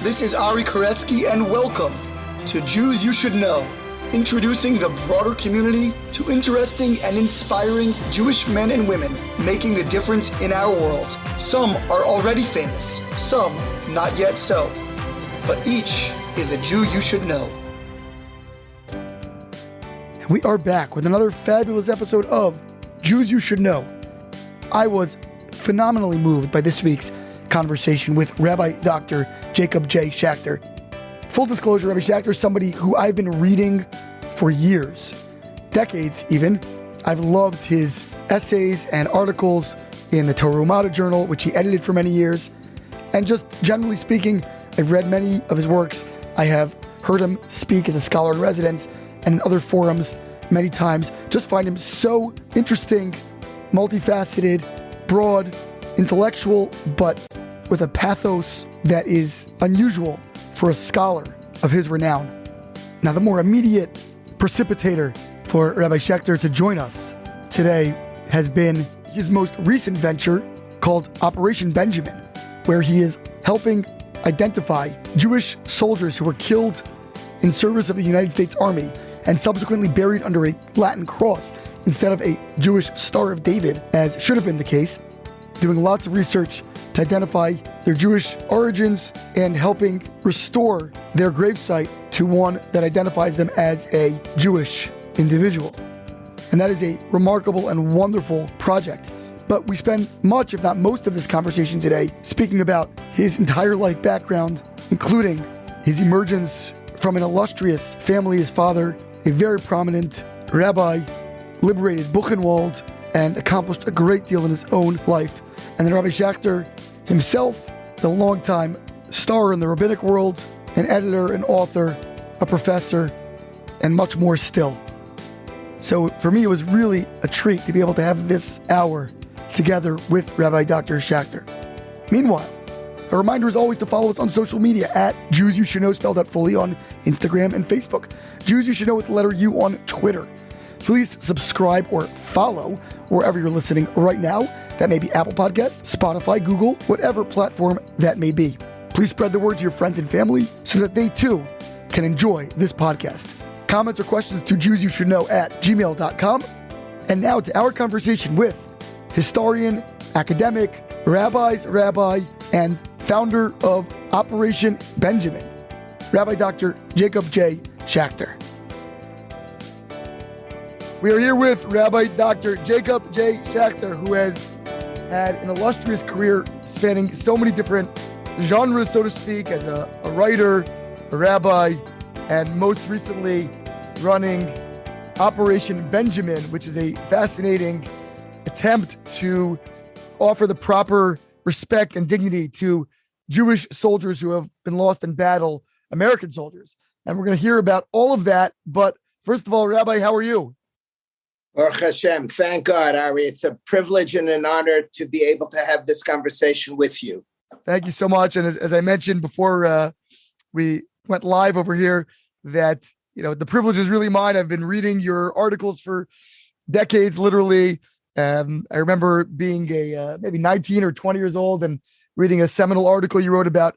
This is Ari Koretsky, and welcome to Jews You Should Know, introducing the broader community to interesting and inspiring Jewish men and women making a difference in our world. Some are already famous, some not yet so, but each is a Jew you should know. We are back with another fabulous episode of Jews You Should Know. I was phenomenally moved by this week's conversation with Rabbi Dr. Jacob J. Schacter. Full disclosure, Rabbi Schacter is somebody who I've been reading for years, decades even. I've loved his essays and articles in the Torah Umada Journal, which he edited for many years. And just generally speaking, I've read many of his works. I have heard him speak as a scholar in residence and in other forums many times. Just find him so interesting, multifaceted, broad, intellectual, but with a pathos that is unusual for a scholar of his renown. Now, the more immediate precipitator for Rabbi Schacter to join us today has been his most recent venture called Operation Benjamin, where he is helping identify Jewish soldiers who were killed in service of the United States Army and subsequently buried under a Latin cross instead of a Jewish Star of David, as should have been the case, doing lots of research to identify their Jewish origins and helping restore their gravesite to one that identifies them as a Jewish individual. And that is a remarkable and wonderful project. But we spend much, if not most, of this conversation today speaking about his entire life background, including his emergence from an illustrious family. His father, a very prominent rabbi, liberated Buchenwald and accomplished a great deal in his own life. And then Rabbi Schacter himself, the longtime star in the rabbinic world, an editor, an author, a professor, and much more still. So for me, it was really a treat to be able to have this hour together with Rabbi Dr. Schacter. Meanwhile, a reminder is always to follow us on social media at Jews You Should Know, spelled out fully, on Instagram and Facebook. Jews You Should Know with the letter U on Twitter. So please subscribe or follow wherever you're listening right now. That may be Apple Podcasts, Spotify, Google, whatever platform that may be. Please spread the word to your friends and family so that they too can enjoy this podcast. Comments or questions to JewsYouShouldKnow@gmail.com. And now to our conversation with historian, academic, rabbi, and founder of Operation Benjamin, Rabbi Dr. Jacob J. Schacter. We are here with Rabbi Dr. Jacob J. Schacter, who has had an illustrious career spanning so many different genres, so to speak, as a writer, a rabbi, and most recently running Operation Benjamin, which is a fascinating attempt to offer the proper respect and dignity to Jewish soldiers who have been lost in battle, American soldiers. And we're going to hear about all of that. But first of all, Rabbi, how are you? Baruch Hashem. Thank God, Ari. It's a privilege and an honor to be able to have this conversation with you. Thank you so much. And as I mentioned before we went live over here, that the privilege is really mine. I've been reading your articles for decades, literally. I remember being maybe 19 or 20 years old and reading a seminal article you wrote about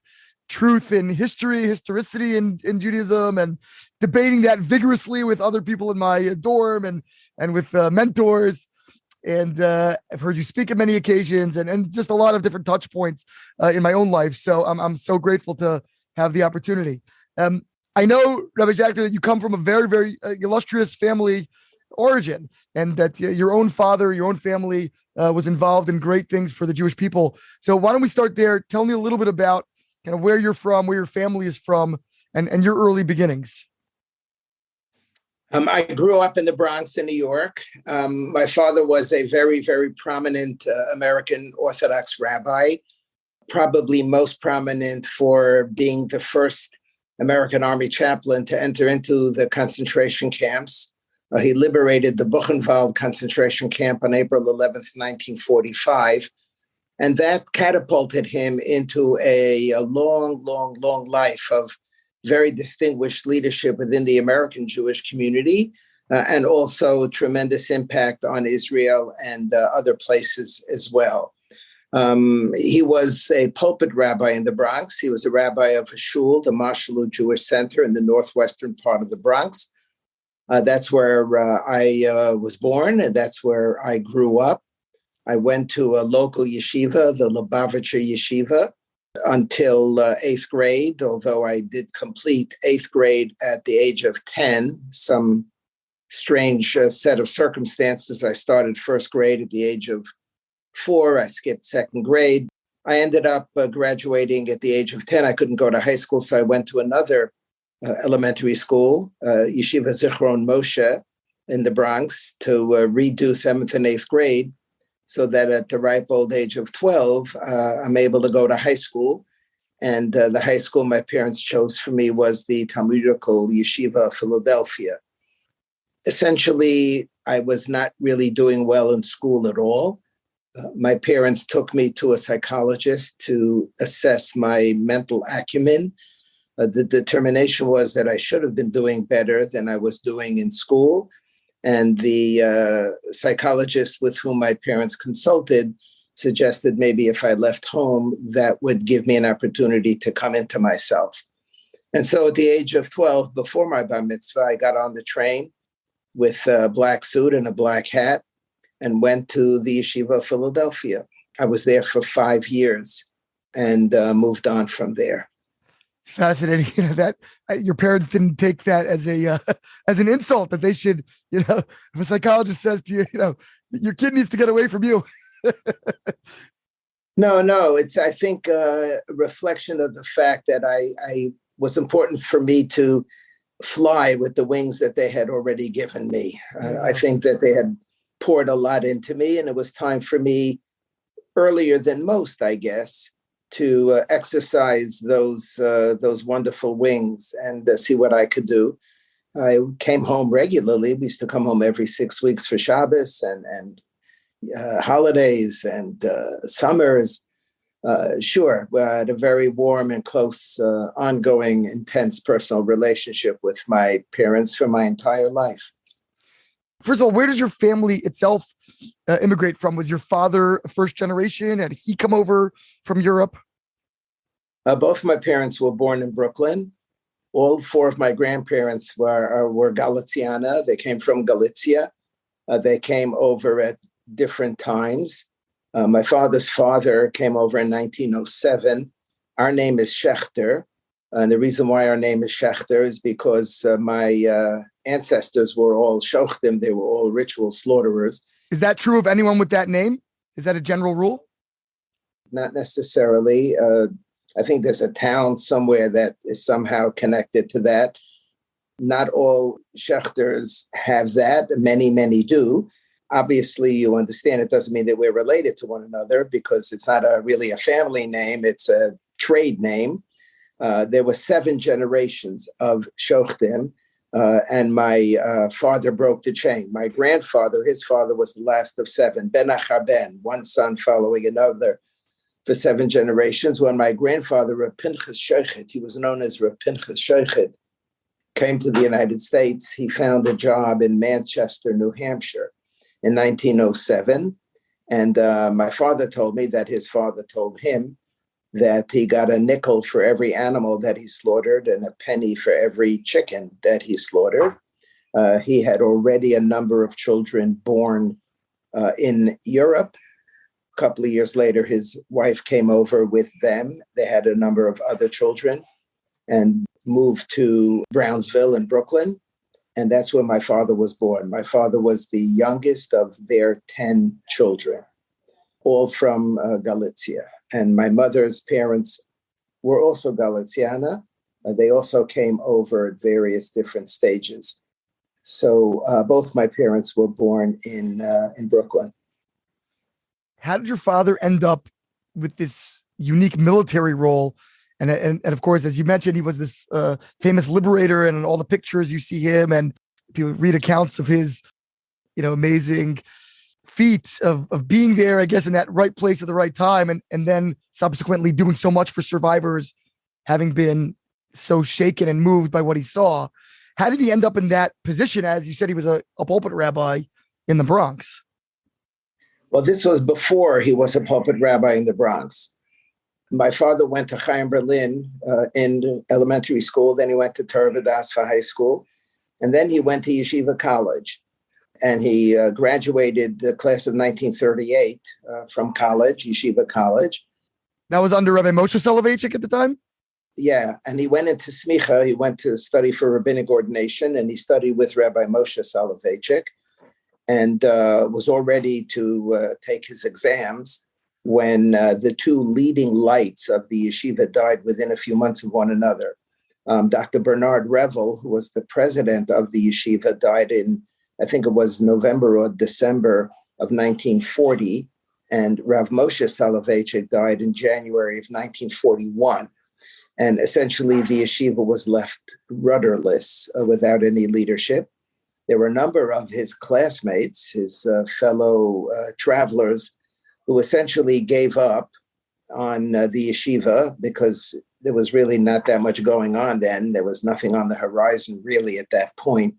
truth in historicity in Judaism, and debating that vigorously with other people in my dorm and with mentors. And I've heard you speak at many occasions and just a lot of different touch points in my own life. So I'm so grateful to have the opportunity. I know, Rabbi Dr., that you come from a very, very illustrious family origin, and that your own father, your own family was involved in great things for the Jewish people. So why don't we start there? Tell me a little bit about kind of where you're from, where your family is from, and your early beginnings. I grew up in the Bronx in New York. My father was a very, very prominent American Orthodox rabbi, probably most prominent for being the first American Army chaplain to enter into the concentration camps. He liberated the Buchenwald concentration camp on April 11th, 1945. And that catapulted him into a long life of very distinguished leadership within the American Jewish community, and also tremendous impact on Israel and other places as well. He was a pulpit rabbi in the Bronx. He was a rabbi of a shul, the Marshallow Jewish Center in the northwestern part of the Bronx. That's where I was born, and that's where I grew up. I went to a local yeshiva, the Lubavitcher Yeshiva, until 8th grade, although I did complete 8th grade at the age of 10. Some strange set of circumstances. I started 1st grade at the age of 4. I skipped 2nd grade. I ended up graduating at the age of 10. I couldn't go to high school, so I went to another elementary school, Yeshiva Zichron Moshe in the Bronx, to redo 7th and 8th grade, so that at the ripe old age of 12, I'm able to go to high school. And the high school my parents chose for me was the Talmudical Yeshiva of Philadelphia. Essentially, I was not really doing well in school at all. My parents took me to a psychologist to assess my mental acumen. The determination was that I should have been doing better than I was doing in school. And the psychologist with whom my parents consulted suggested maybe if I left home, that would give me an opportunity to come into myself. And so at the age of 12, before my bar mitzvah, I got on the train with a black suit and a black hat and went to the Yeshiva of Philadelphia. I was there for 5 years and moved on from there. It's fascinating, that your parents didn't take that as a as an insult, that they should, if a psychologist says to you, your kid needs to get away from you. No, it's, I think, a reflection of the fact that I was important for me to fly with the wings that they had already given me. I think that they had poured a lot into me, and it was time for me, earlier than most, I guess, to exercise those wonderful wings and see what I could do. I came home regularly. We used to come home every 6 weeks for Shabbos and holidays and summers. Sure, we had a very warm and close, ongoing, intense personal relationship with my parents for my entire life. First of all, where does your family itself immigrate from? Was your father first generation? Had he come over from Europe? Both my parents were born in Brooklyn. All 4 of my grandparents were Galiciana. They came from Galicia. They came over at different times. My father's father came over in 1907. Our name is Schacter. And the reason why our name is Schacter is because my ancestors were all shochtim. They were all ritual slaughterers. Is that true of anyone with that name? Is that a general rule? Not necessarily. I think there's a town somewhere that is somehow connected to that. Not all Schechters have that. Many do. Obviously, you understand it doesn't mean that we're related to one another, because it's not really a family name. It's a trade name. There were 7 generations of shochtim, and my father broke the chain. My grandfather, his father, was the last of 7, ben achar ben, one son following another for 7 generations. When my grandfather, Reb Pinchas Shochet, he was known as Reb Pinchas Shochet, came to the United States, he found a job in Manchester, New Hampshire in 1907. And my father told me that his father told him that he got a nickel for every animal that he slaughtered and a penny for every chicken that he slaughtered. He had already a number of children born in Europe. A couple of years later, his wife came over with them. They had a number of other children and moved to Brownsville in Brooklyn. And that's where my father was born. My father was the youngest of their 10 children, all from Galicia. And my mother's parents were also Galiciana. They also came over at various different stages. So both my parents were born in Brooklyn. How did your father end up with this unique military role? And of course, as you mentioned, he was this famous liberator, and in all the pictures you see him, and people read accounts of his, amazing feats of being there, I guess, in that right place at the right time, and then subsequently doing so much for survivors, having been so shaken and moved by what he saw. How did he end up in that position? As you said, he was a pulpit rabbi in the Bronx. Well, this was before he was a pulpit rabbi in the Bronx. My father went to Chaim Berlin in elementary school. Then he went to Torah B'das for high school. And then he went to Yeshiva College. And he graduated the class of 1938 from college, Yeshiva College. That was under Rabbi Moshe Soloveitchik at the time? Yeah, and he went into Smicha. He went to study for rabbinic ordination, and he studied with Rabbi Moshe Soloveitchik, and was all ready to take his exams when the two leading lights of the yeshiva died within a few months of one another. Dr. Bernard Revel, who was the president of the yeshiva, died in, I think it was November or December of 1940, and Rav Moshe Soloveitchik died in January of 1941. And essentially, the yeshiva was left rudderless without any leadership. There were a number of his classmates, his fellow travelers, who essentially gave up on the yeshiva because there was really not that much going on then. There was nothing on the horizon really at that point.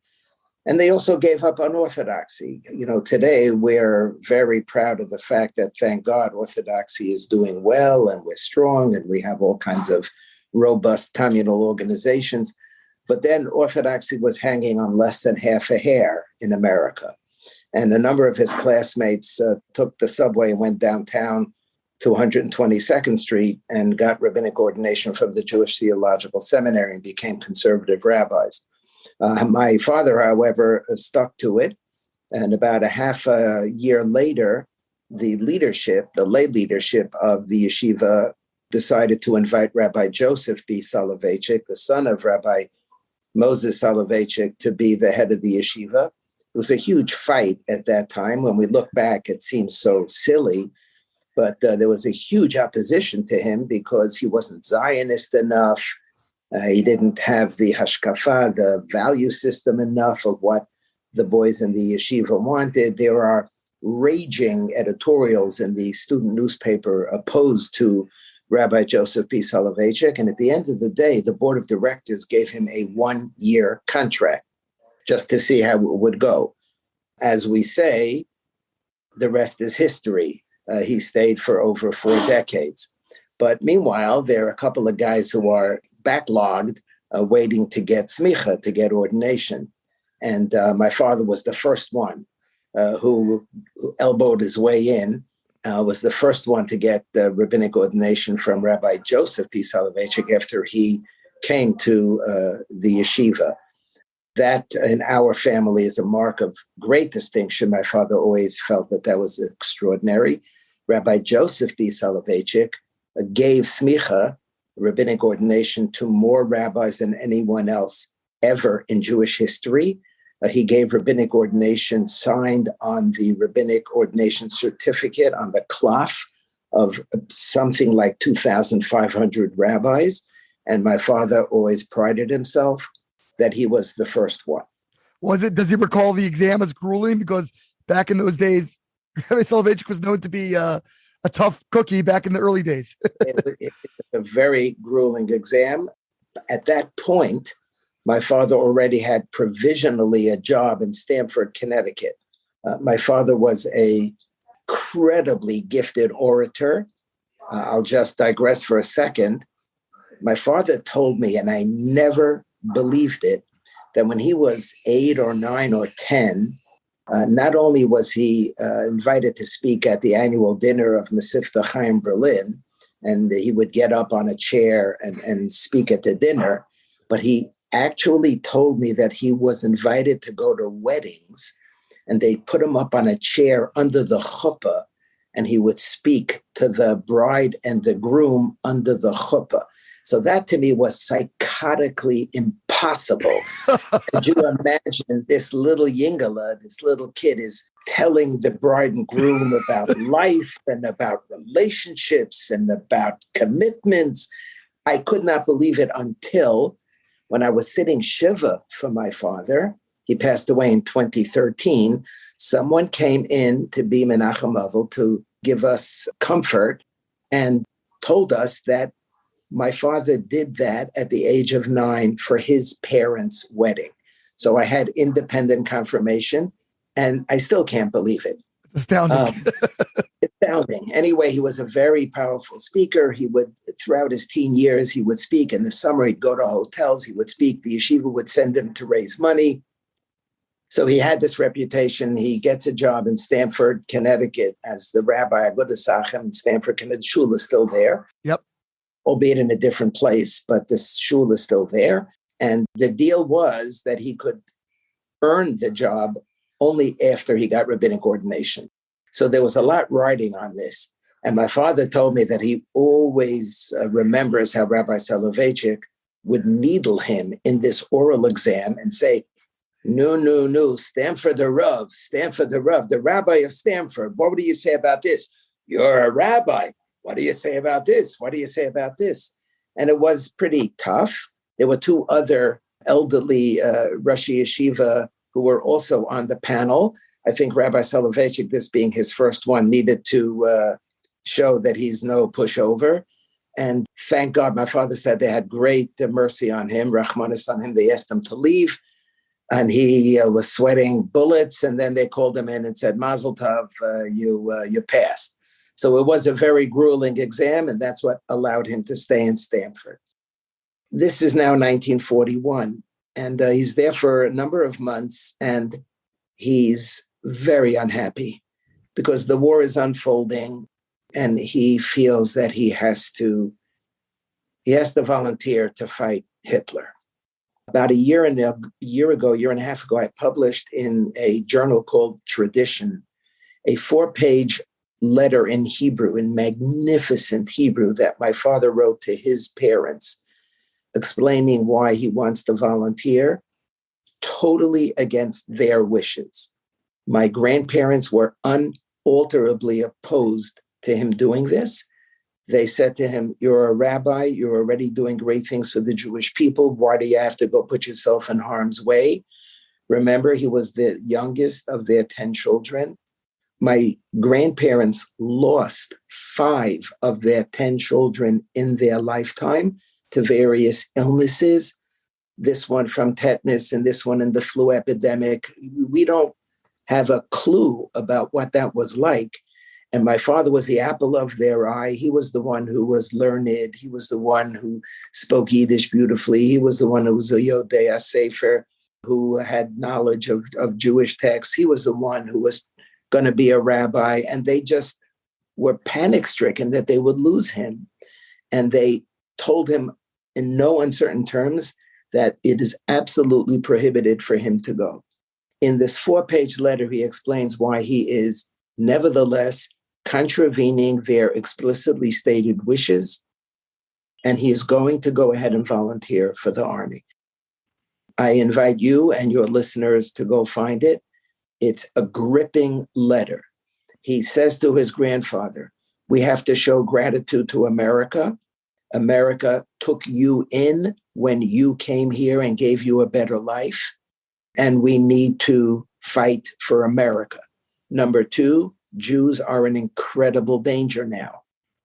And they also gave up on orthodoxy. You know, today we're very proud of the fact that, thank God, orthodoxy is doing well and we're strong and we have all kinds of robust communal organizations. But then orthodoxy was hanging on less than half a hair in America. And a number of his classmates took the subway and went downtown to 122nd Street and got rabbinic ordination from the Jewish Theological Seminary and became conservative rabbis. My father, however, stuck to it. And about a half a year later, the lay leadership of the yeshiva decided to invite Rabbi Joseph B. Soloveitchik, the son of Rabbi Moses Soloveitchik, to be the head of the yeshiva. It was a huge fight at that time. When we look back, it seems so silly, but there was a huge opposition to him because he wasn't Zionist enough. He didn't have the hashkafa, the value system enough of what the boys in the yeshiva wanted. There are raging editorials in the student newspaper opposed to Rabbi Joseph B. Soloveitchik. And at the end of the day, the board of directors gave him a 1-year contract just to see how it would go. As we say, the rest is history. He stayed for over 4 decades. But meanwhile, there are a couple of guys who are backlogged, waiting to get smicha, to get ordination. And my father was the first one who elbowed his way in, was the first one to get rabbinic ordination from Rabbi Joseph P. Soloveitchik after he came to the yeshiva. That in our family is a mark of great distinction. My father always felt that that was extraordinary. Rabbi Joseph B. Soloveitchik gave smicha, rabbinic ordination, to more rabbis than anyone else ever in Jewish history. He gave rabbinic ordination signed on the rabbinic ordination certificate on the cloth of something like 2,500 rabbis. And my father always prided himself that he was the first one. Does he recall the exam as grueling? Because back in those days, Rabbi Soloveitchik was known to be a tough cookie back in the early days. It was a very grueling exam. At that point, my father already had provisionally a job in Stamford, Connecticut. My father was a incredibly gifted orator. I'll just digress for a second. My father told me, and I never believed it, that when he was 8 or 9 or 10, not only was he invited to speak at the annual dinner of Mesivta Chaim Berlin, and he would get up on a chair and speak at the dinner, but he actually told me that he was invited to go to weddings, and they put him up on a chair under the chuppah, and he would speak to the bride and the groom under the chuppah. So that to me was psychotically impossible. Could you imagine this little yingala, this little kid is telling the bride and groom about life and about relationships and about commitments? I could not believe it until when I was sitting Shiva for my father. He passed away in 2013. Someone came in to be Menachem Avel to give us comfort and told us that my father did that at the age of 9 for his parents' wedding. So I had independent confirmation, and I still can't believe it. Astounding. Astounding. Anyway, he was a very powerful speaker. He would, throughout his teen years, he would speak. In the summer, he'd go to hotels. He would speak. The yeshiva would send him to raise money. So he had this reputation. He gets a job in Stamford, Connecticut, as the rabbi. Agudas Sachem in Stamford, Connecticut. Shul is still there. Yep. Albeit in a different place, but the shul is still there. And the deal was that he could earn the job only after he got rabbinic ordination. So there was a lot riding on this. And my father told me that he always remembers how Rabbi Soloveitchik would needle him in this oral exam and say, no, Stanford the Rav, the rabbi of Stanford. What do you say about this? You're a rabbi. What do you say about this? What do you say about this? And it was pretty tough. There were two other elderly Roshei Yeshiva who were also on the panel. I think Rabbi Soloveitchik, this being his first one, needed to show that he's no pushover. And thank God, my father said they had great mercy on him, Rahmanis on him. They asked him to leave. And he was sweating bullets. And then they called him in and said, Mazel Tov, you passed. So it was a very grueling exam, and that's what allowed him to stay in Stanford. This is now 1941, and he's there for a number of months, and he's very unhappy because the war is unfolding, and he feels that he has to volunteer to fight Hitler. About a year and a half ago, I published in a journal called Tradition, a 4-page letter in Hebrew, in magnificent Hebrew, that my father wrote to his parents, explaining why he wants to volunteer, totally against their wishes. My grandparents were unalterably opposed to him doing this. They said to him, you're a rabbi, you're already doing great things for the Jewish people. Why do you have to go put yourself in harm's way? Remember, he was the youngest of their 10 children. My grandparents lost 5 of their 10 children in their lifetime to various illnesses. This one from tetanus and this one in the flu epidemic. We don't have a clue about what that was like. And my father was the apple of their eye. He was the one who was learned. He was the one who spoke Yiddish beautifully. He was the one who was a Yodei Sefer, who had knowledge of Jewish texts. He was the one who was going to be a rabbi. And they just were panic-stricken that they would lose him. And they told him in no uncertain terms that it is absolutely prohibited for him to go. In this 4-page letter, he explains why he is nevertheless contravening their explicitly stated wishes, and he is going to go ahead and volunteer for the army. I invite you and your listeners to go find it. It's a gripping letter. He says to his grandfather, we have to show gratitude to America. America took you in when you came here and gave you a better life, and we need to fight for America. Number 2, Jews are in incredible danger now.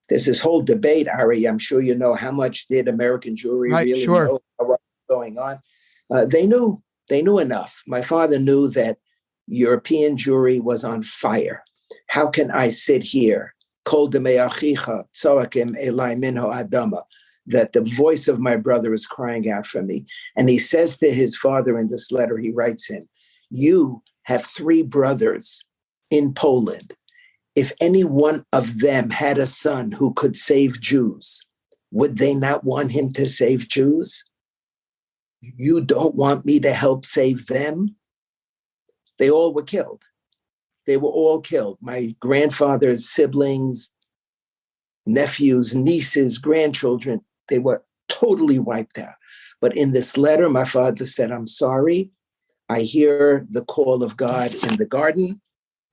There's this whole debate, Ari. I'm sure you know, how much did American Jewry really know what was going on? They knew enough. My father knew that European Jewry was on fire. How can I sit here, kol demei achicha tzoakim elai minho adama, that the voice of my brother is crying out for me? And he says to his father in this letter, he writes him, you have 3 brothers in Poland. If any one of them had a son who could save Jews, would they not want him to save Jews? You don't want me to help save them? They all were killed. They were all killed. My grandfather's siblings, nephews, nieces, grandchildren, they were totally wiped out. But in this letter, my father said, I'm sorry. I hear the call of God in the garden,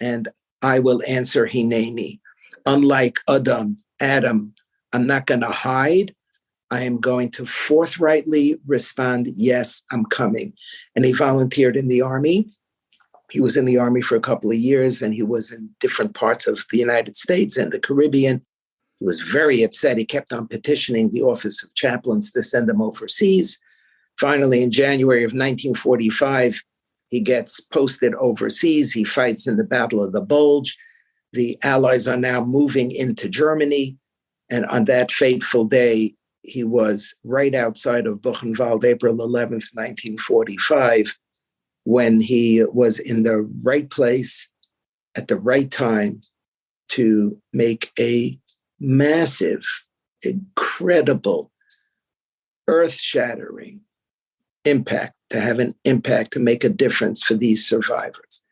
and I will answer Hineni. Unlike Adam, I'm not going to hide. I am going to forthrightly respond, yes, I'm coming. And he volunteered in the army. He was in the army for a couple of years, and he was in different parts of the United States and the Caribbean. He was very upset. He kept on petitioning the Office of Chaplains to send him overseas. Finally, in January of 1945, he gets posted overseas. He fights in the Battle of the Bulge. the Allies are now moving into Germany. And on that fateful day, he was right outside of Buchenwald, April 11th, 1945, when he was in the right place at the right time to make a massive, incredible, earth-shattering impact, to have an impact, to make a difference for these survivors.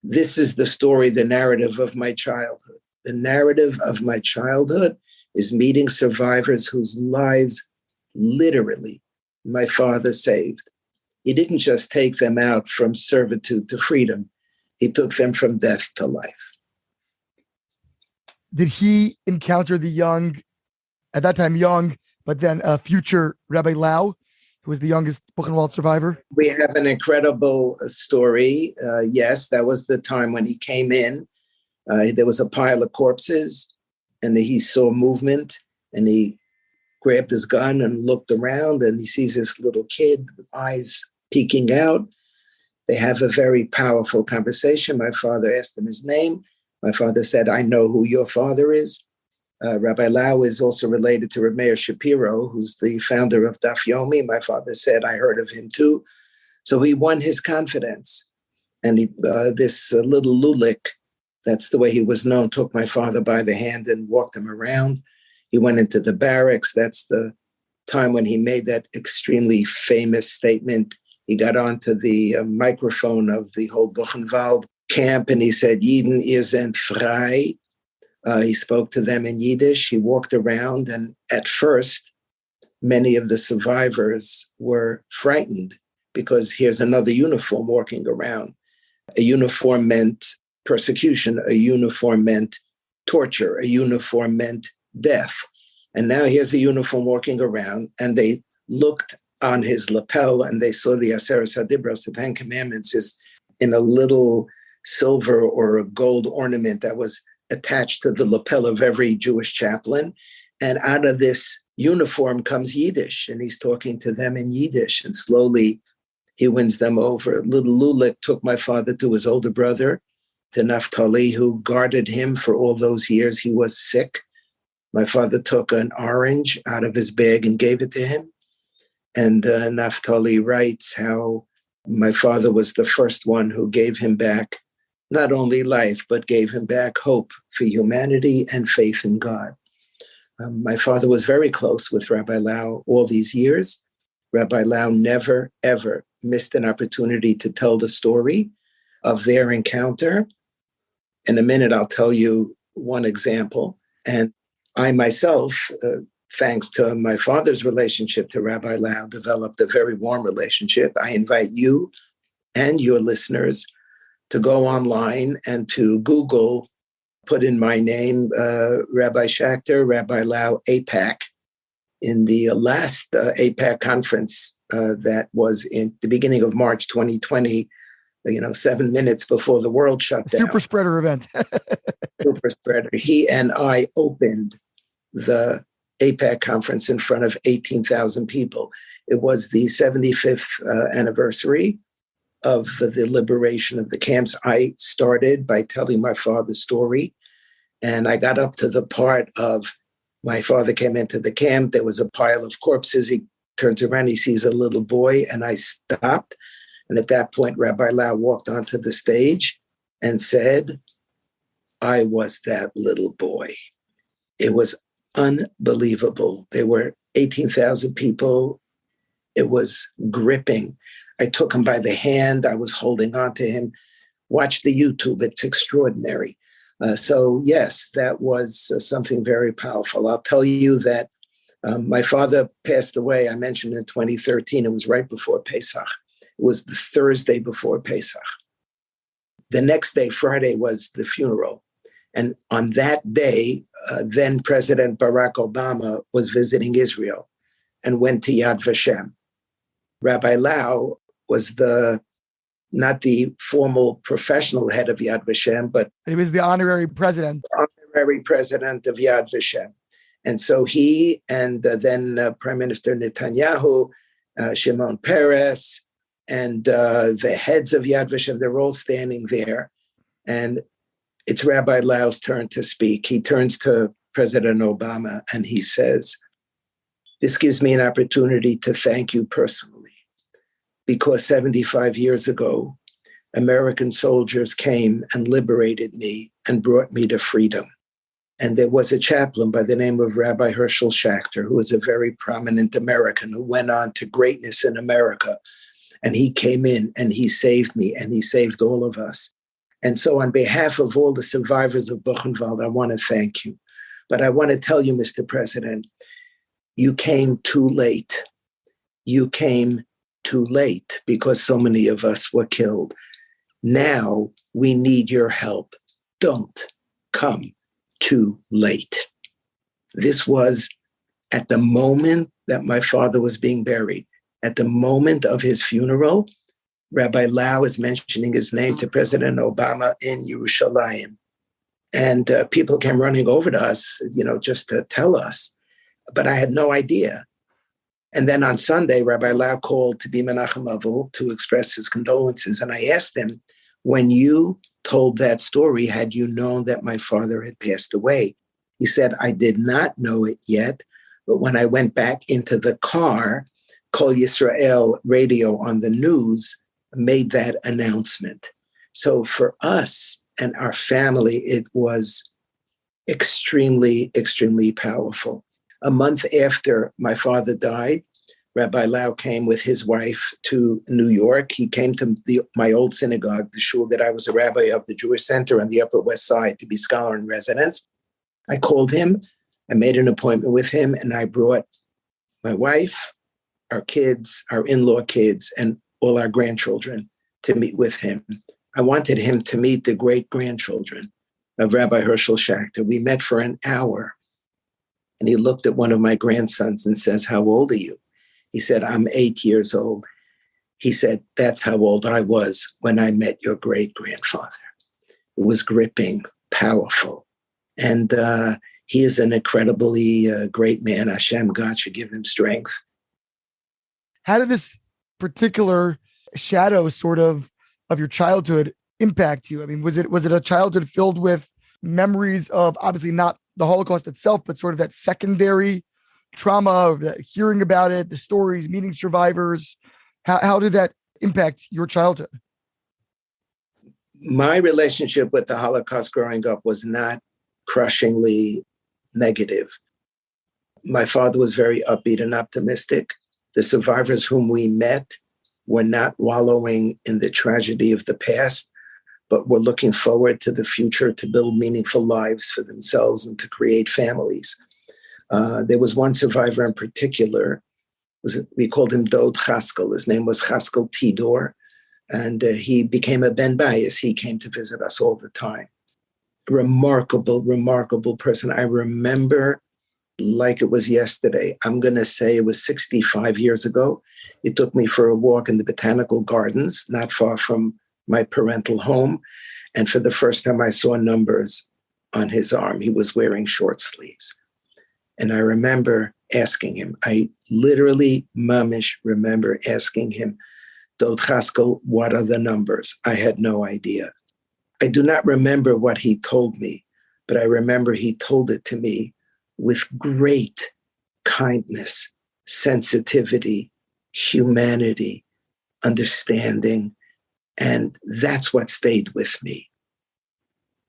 This is the story, the narrative of my childhood. The narrative of my childhood is meeting survivors whose lives, literally, my father saved. He didn't just take them out from servitude to freedom. He took them from death to life. Did he encounter the young, at that time young, but then future Rabbi Lau, who was the youngest Buchenwald survivor? We have an incredible story. Yes, that was the time when he came in. There was a pile of corpses, and he saw movement, and he grabbed his gun and looked around, and he sees this little kid with eyes peeking out. They have a very powerful conversation. My father asked him his name. My father said, "I know who your father is." Rabbi Lau is also related to Rav Meir Shapiro, who's the founder of Daf Yomi. My father said, "I heard of him too." So he won his confidence. And this little lulik, that's the way he was known, took my father by the hand and walked him around. He went into the barracks. That's the time when he made that extremely famous statement. He got onto the microphone of the whole Buchenwald camp and he said, "Jeden, ihr seid frei." He spoke to them in Yiddish. He walked around, and at first, many of the survivors were frightened because here's another uniform walking around. A uniform meant persecution. A uniform meant torture. A uniform meant death. And now here's a uniform walking around, and they looked on his lapel and they saw the Aseret HaDibros, the Ten Commandments, is in a little silver or a gold ornament that was attached to the lapel of every Jewish chaplain. And out of this uniform comes Yiddish, and he's talking to them in Yiddish, and slowly he wins them over. Little Lulik took my father to his older brother, to Naftali, who guarded him for all those years. He was sick. My father took an orange out of his bag and gave it to him. And Naftali writes how my father was the first one who gave him back not only life, but gave him back hope for humanity and faith in God. My father was very close with Rabbi Lau all these years. Rabbi Lau never, ever missed an opportunity to tell the story of their encounter. In a minute, I'll tell you one example. And I myself, thanks to my father's relationship to Rabbi Lau, developed a very warm relationship. I invite you and your listeners to go online and to Google, put in my name, Rabbi Schacter, Rabbi Lau, APAC. In the last APAC conference that was in the beginning of March 2020, 7 minutes before the world shut down. Super spreader event. Super spreader. He and I opened the APAC conference in front of 18,000 people. It was the 75th anniversary of the liberation of the camps. I started by telling my father's story, and I got up to the part of my father came into the camp. There was a pile of corpses. He turns around, he sees a little boy, and I stopped. And at that point, Rabbi Lau walked onto the stage and said, "I was that little boy." It was unbelievable. There were 18,000 people. It was gripping. I took him by the hand. I was holding on to him. Watch the YouTube. It's extraordinary. So yes, that was something very powerful. I'll tell you that my father passed away, I mentioned in 2013. It was right before Pesach. It was the Thursday before Pesach. The next day, Friday, was the funeral. And on that day, then President Barack Obama was visiting Israel and went to Yad Vashem. Rabbi Lau was not the formal professional head of Yad Vashem, but he was the honorary president. Honorary president of Yad Vashem. And so he and then Prime Minister Netanyahu, Shimon Peres, and the heads of Yad Vashem, they're all standing there. And It's Rabbi Lau's turn to speak. He turns to President Obama and he says, "This gives me an opportunity to thank you personally, because 75 years ago, American soldiers came and liberated me and brought me to freedom. And there was a chaplain by the name of Rabbi Herschel Schacter, who was a very prominent American who went on to greatness in America. And he came in and he saved me and he saved all of us. And so on behalf of all the survivors of Buchenwald, I want to thank you. But I want to tell you, Mr. President, you came too late. You came too late because so many of us were killed. Now we need your help. Don't come too late." This was at the moment that my father was being buried. At the moment of his funeral, Rabbi Lau is mentioning his name to President Obama in Yerushalayim. And people came running over to us, just to tell us. But I had no idea. And then on Sunday, Rabbi Lau called to be Menachem Avel to express his condolences. And I asked him, when you told that story, had you known that my father had passed away? He said, I did not know it yet. But when I went back into the car, Kol Yisrael radio on the news made that announcement. So for us and our family, it was extremely, extremely powerful. A month after my father died, Rabbi Lau came with his wife to New York. He came to my old synagogue, the shul that I was a rabbi of, the Jewish Center on the Upper West Side, to be scholar in residence. I called him, I made an appointment with him, and I brought my wife, our kids, our in-law kids, and all our grandchildren to meet with him. I wanted him to meet the great-grandchildren of Rabbi Herschel Schacter. We met for an hour, and he looked at one of my grandsons and says, "How old are you?" He said, "I'm 8 years old." He said, "That's how old I was when I met your great-grandfather." It was gripping, powerful. And he is an incredibly great man. Hashem, God should give him strength. How did this particular shadow sort of your childhood impact you? I mean, was it a childhood filled with memories of obviously not the Holocaust itself, but sort of that secondary trauma of hearing about it, the stories, meeting survivors? How did that impact your childhood? My relationship with the Holocaust growing up was not crushingly negative. My father was very upbeat and optimistic. The survivors whom we met were not wallowing in the tragedy of the past, but were looking forward to the future to build meaningful lives for themselves and to create families. There was one survivor in particular, we called him Dod Chaskel. His name was Chaskel Tidor, and he became a Ben Bayis. He came to visit us all the time. Remarkable, remarkable person. I remember like it was yesterday. I'm going to say it was 65 years ago. He took me for a walk in the botanical gardens, not far from my parental home. And for the first time, I saw numbers on his arm. He was wearing short sleeves. And I remember asking him, I literally, mamish, remember asking him, Dod Chaskel, what are the numbers? I had no idea. I do not remember what he told me, but I remember he told it to me with great kindness, sensitivity, humanity, understanding. And that's what stayed with me.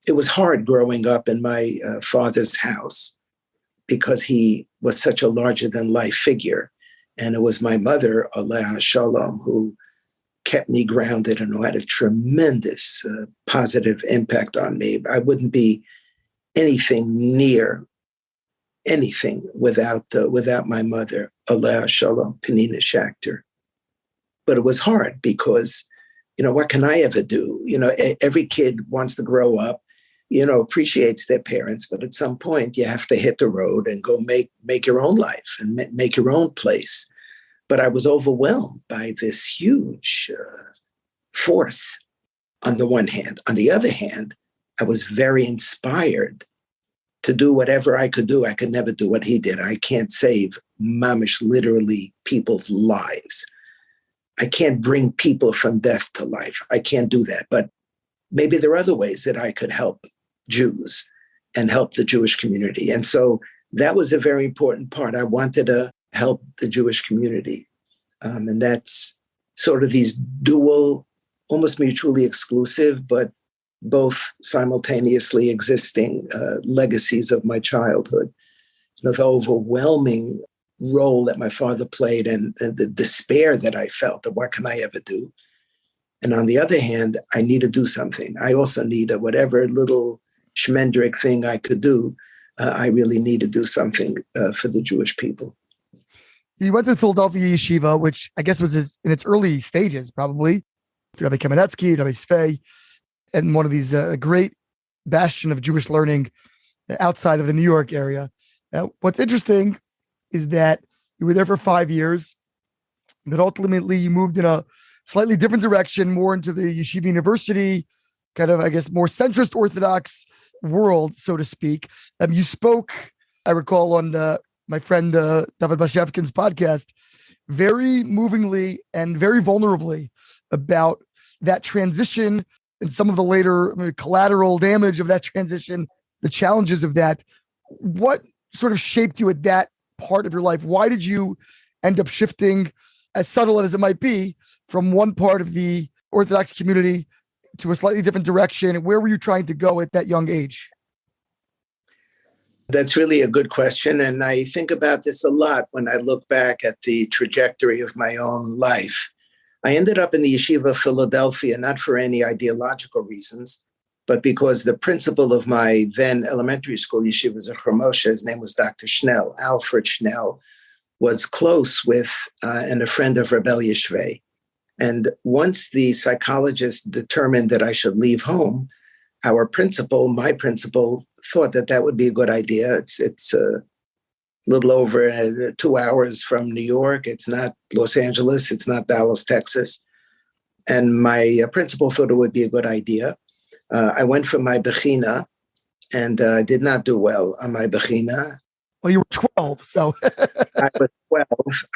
It was hard growing up in my father's house because he was such a larger-than-life figure. And it was my mother, Aleh Shalom, who kept me grounded and who had a tremendous positive impact on me. I wouldn't be anything near anything without my mother, Aleh Shalom, Penina Schacter. But it was hard because, what can I ever do? Every kid wants to grow up, appreciates their parents, but at some point you have to hit the road and go make your own life and make your own place. But I was overwhelmed by this huge force on the one hand. On the other hand, I was very inspired to do whatever I could do. I could never do what he did. I can't save, mamish, literally people's lives. I can't bring people from death to life. I can't do that. But maybe there are other ways that I could help Jews and help the Jewish community. And so that was a very important part. I wanted to help the Jewish community. And that's sort of these dual, almost mutually exclusive, but both simultaneously existing legacies of my childhood. The overwhelming role that my father played and the despair that I felt of what can I ever do. And on the other hand, I need to do something. I also need whatever little shmendrik thing I could do. I really need to do something for the Jewish people. You went to the Philadelphia Yeshiva, which I guess was in its early stages, probably. Rabbi Kamenetsky, Rabbi Sfei, and one of these great bastion of Jewish learning outside of the New York area. What's interesting is that you were there for 5 years, but ultimately you moved in a slightly different direction, more into the Yeshiva University, kind of, I guess, more centrist Orthodox world, so to speak. You spoke, I recall, on my friend David Bashevkin's podcast, very movingly and very vulnerably about that transition and some of the later collateral damage of that transition, the challenges of that. What sort of shaped you at that part of your life? Why did you end up shifting, as subtle as it might be, from one part of the Orthodox community to a slightly different direction? Where were you trying to go at that young age? That's really a good question. And I think about this a lot when I look back at the trajectory of my own life. I ended up in the Yeshiva of Philadelphia, not for any ideological reasons, but because the principal of my then elementary school yeshiva, Zecher Moshe, his name was Dr. Schnell, Alfred Schnell, was close with and a friend of Rabbi Yishvei. And once the psychologist determined that I should leave home, my principal, thought that that would be a good idea. It's a little over 2 hours from New York. It's not Los Angeles. It's not Dallas, Texas. And my principal thought it would be a good idea. I went for my bechina, and I did not do well on my bechina. Well, you were 12, so. I was 12.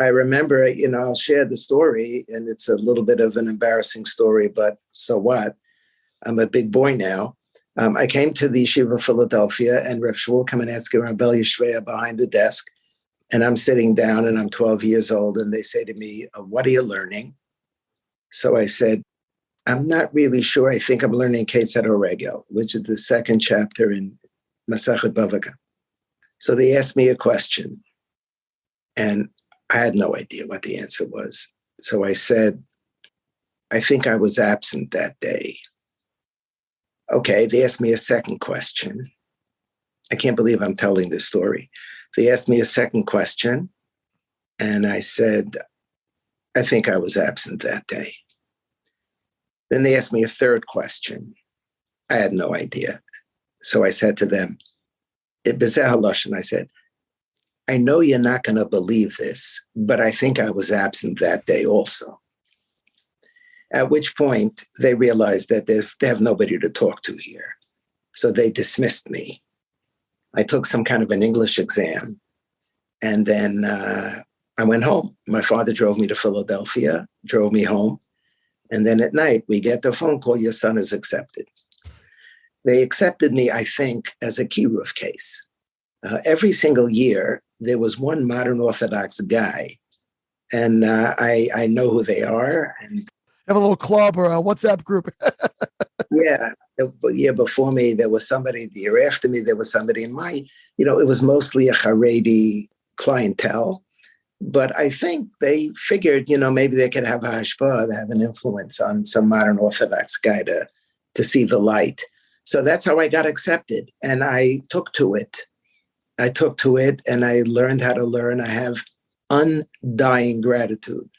I remember, I'll share the story, and it's a little bit of an embarrassing story, but so what? I'm a big boy now. I came to the Yeshiva of Philadelphia, and Reb Shmuel Kamenetsky and Rabbi Yishvei behind the desk, and I'm sitting down, and I'm 12 years old, and they say to me, "What are you learning?" So I said, "I'm not really sure. I think I'm learning Ketzad Regel, which is the second chapter in Masechet Bava Kama." So they asked me a question, and I had no idea what the answer was. So I said, "I think I was absent that day." Okay, they asked me a second question. I can't believe I'm telling this story. They asked me a second question, and I said, "I think I was absent that day." Then they asked me a third question. I had no idea. So I said to them, I said, "I know you're not going to believe this, but I think I was absent that day also." At which point they realized that they have nobody to talk to here. So they dismissed me. I took some kind of an English exam, and then I went home. My father drove me to Philadelphia, drove me home. And then at night, we get the phone call, "Your son is accepted." They accepted me, I think, as a Kiruv case. Every single year, there was one modern Orthodox guy, and I know who they are. And Have a little club or a WhatsApp group. yeah, the year before me, there was somebody. The year after me, there was somebody. In it was mostly a Haredi clientele. But I think they figured, maybe they could have a hashpah, have an influence on some modern Orthodox guy to see the light. So that's how I got accepted. And I took to it. And I learned how to learn. I have undying gratitude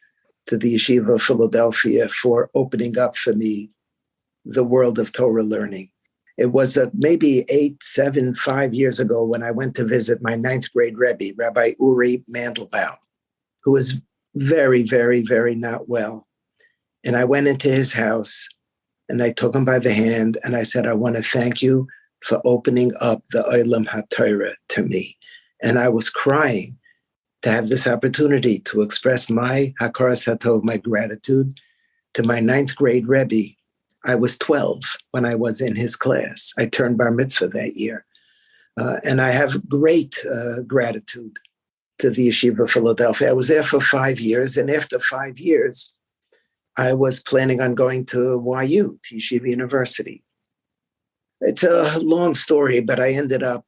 to the Yeshiva of Philadelphia for opening up for me the world of Torah learning. It was maybe 5 years ago when I went to visit my 9th grade Rebbe, Rabbi Uri Mandelbaum, who was very, very, very not well. And I went into his house and I took him by the hand and I said, "I want to thank you for opening up the Olam HaTorah to me." And I was crying to have this opportunity to express my Hakaras HaTov, my gratitude to my 9th grade Rebbe. I was 12 when I was in his class. I turned bar mitzvah that year. And I have great gratitude to the Yeshiva of Philadelphia. I was there for 5 years. And after 5 years, I was planning on going to YU, to Yeshiva University. It's a long story, but I ended up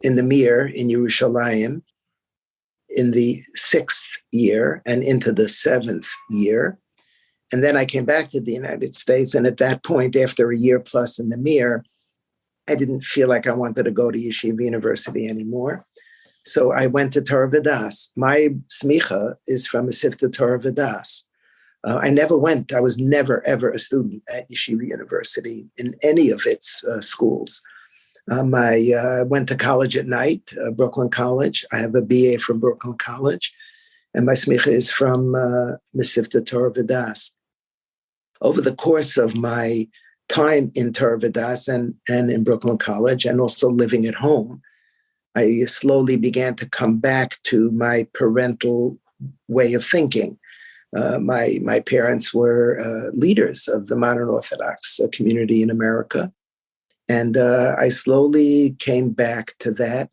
in the Mir in Yerushalayim in the 6th year and into the 7th year. And then I came back to the United States. And at that point, after a year plus in the Mir, I didn't feel like I wanted to go to Yeshiva University anymore. So I went to Torah V'das. My smicha is from a Sifta Torah V'das. I never went. I was never, ever a student at Yeshiva University in any of its schools. I went to college at night, Brooklyn College. I have a BA from Brooklyn College. And my smicha is from Mesivta Torah V'das. Over the course of my time in Torah V'das and in Brooklyn College, and also living at home, I slowly began to come back to my parental way of thinking. My parents were leaders of the modern Orthodox community in America. And I slowly came back to that.